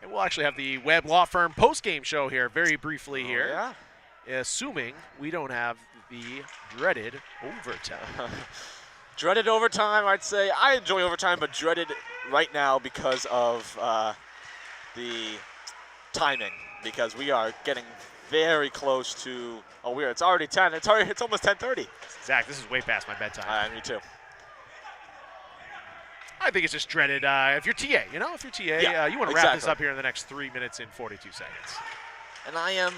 And we'll actually have the Webb Law Firm post-game show here very briefly Oh, here. yeah. Assuming we don't have the dreaded overtime. Dreaded overtime, I'd say. I enjoy overtime, but dreaded right now because of the timing. Because we are getting very close to. Oh, it's already 10. It's almost 10:30. Zach, this is way past my bedtime. Me too. I think it's just dreaded. If you're TA, you want to wrap this up here in the next 3 minutes and 42 seconds. And I am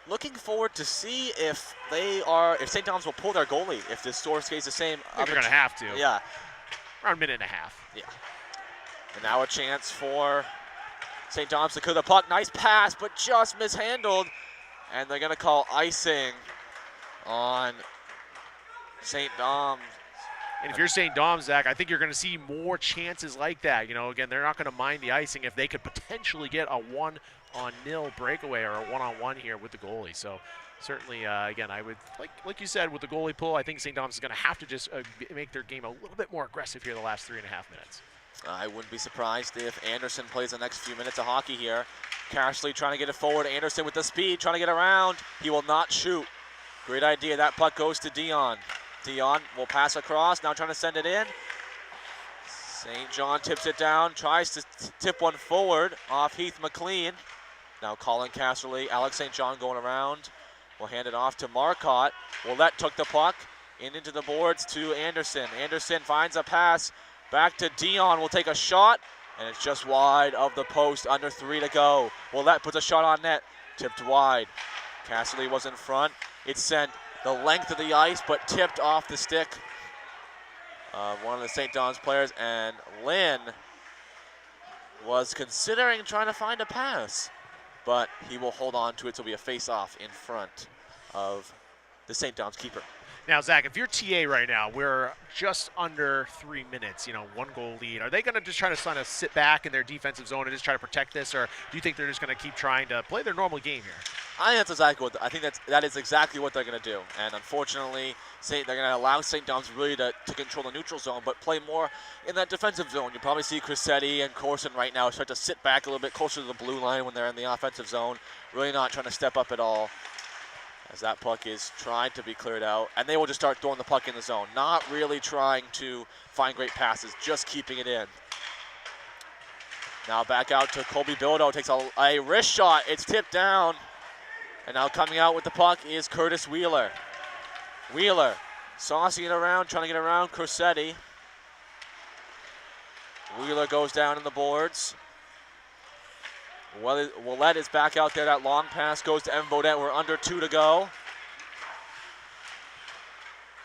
looking forward to see if St. Thomas will pull their goalie if this score stays the same. I think they're going to have to. Yeah. Around a minute and a half. Yeah. And now a chance for St. Thomas to clear the puck. Nice pass, but just mishandled. And they're going to call icing on St. Dom's. And if you're St. Dom's, Zach, I think you're going to see more chances like that. Again, they're not going to mind the icing if they could potentially get a 1-on-0 breakaway or a 1-on-1 here with the goalie. So certainly, again, I would, like you said, with the goalie pull, I think St. Dom's is going to have to just make their game a little bit more aggressive here the last 3.5 minutes. I wouldn't be surprised if Anderson plays the next few minutes of hockey here. Cashley trying to get it forward. Anderson with the speed, trying to get around. He will not shoot. Great idea. That puck goes to Dion. Dion will pass across, now trying to send it in. St. John tips it down, tries to tip one forward off Heath McLean. Now Colin Casserly, Alex St. John going around. Will hand it off to Marcotte. Willette took the puck into the boards to Anderson. Anderson finds a pass back to Dion, will take a shot, and it's just wide of the post, under 3 to go. Willette puts a shot on net, tipped wide. Casserly was in front. It's sent the length of the ice, but tipped off the stick of one of the St. John's players, and Lynn was considering trying to find a pass, but he will hold on to it. So it'll be a face-off in front of the St. John's keeper. Now, Zach, if you're TA right now, we're just under 3 minutes, 1-goal lead. Are they going to just try to kind of sit back in their defensive zone and just try to protect this, or do you think they're just going to keep trying to play their normal game here? I think that's exactly what that is exactly what they're going to do. And unfortunately, they're going to allow St. Dom's really to control the neutral zone, but play more in that defensive zone. You probably see Crissetti and Corson right now start to sit back a little bit closer to the blue line when they're in the offensive zone. Really not trying to step up at all, as that puck is trying to be cleared out. And they will just start throwing the puck in the zone. Not really trying to find great passes, just keeping it in. Now back out to Colby Bildo, takes a wrist shot. It's tipped down. And now coming out with the puck is Curtis Wheeler. Wheeler saucing it around, trying to get around Crissetti. Wheeler goes down in the boards. Willette is back out there. That long pass goes to Evan Beaudet. We're under 2 to go.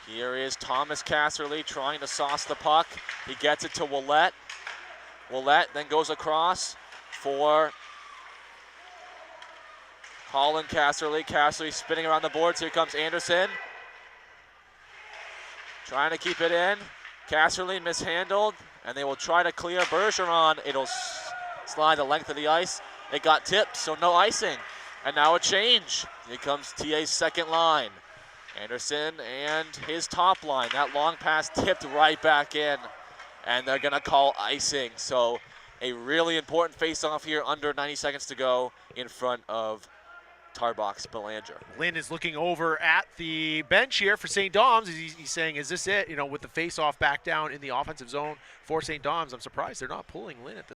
Here is Thomas Casserly trying to sauce the puck. He gets it to Willette. Willette then goes across for Colin Casserly. Casserly spinning around the boards. Here comes Anderson. Trying to keep it in. Casserly mishandled, and they will try to clear Bergeron. It'll slide the length of the ice. It got tipped, so no icing. And now a change. Here comes TA's second line. Anderson and his top line. That long pass tipped right back in, and they're going to call icing. So a really important face-off here, under 90 seconds to go, in front of Tarbox Belanger. Lynn is looking over at the bench here for St. Dom's. He's saying, is this it? With the face-off back down in the offensive zone for St. Dom's. I'm surprised they're not pulling Lynn at this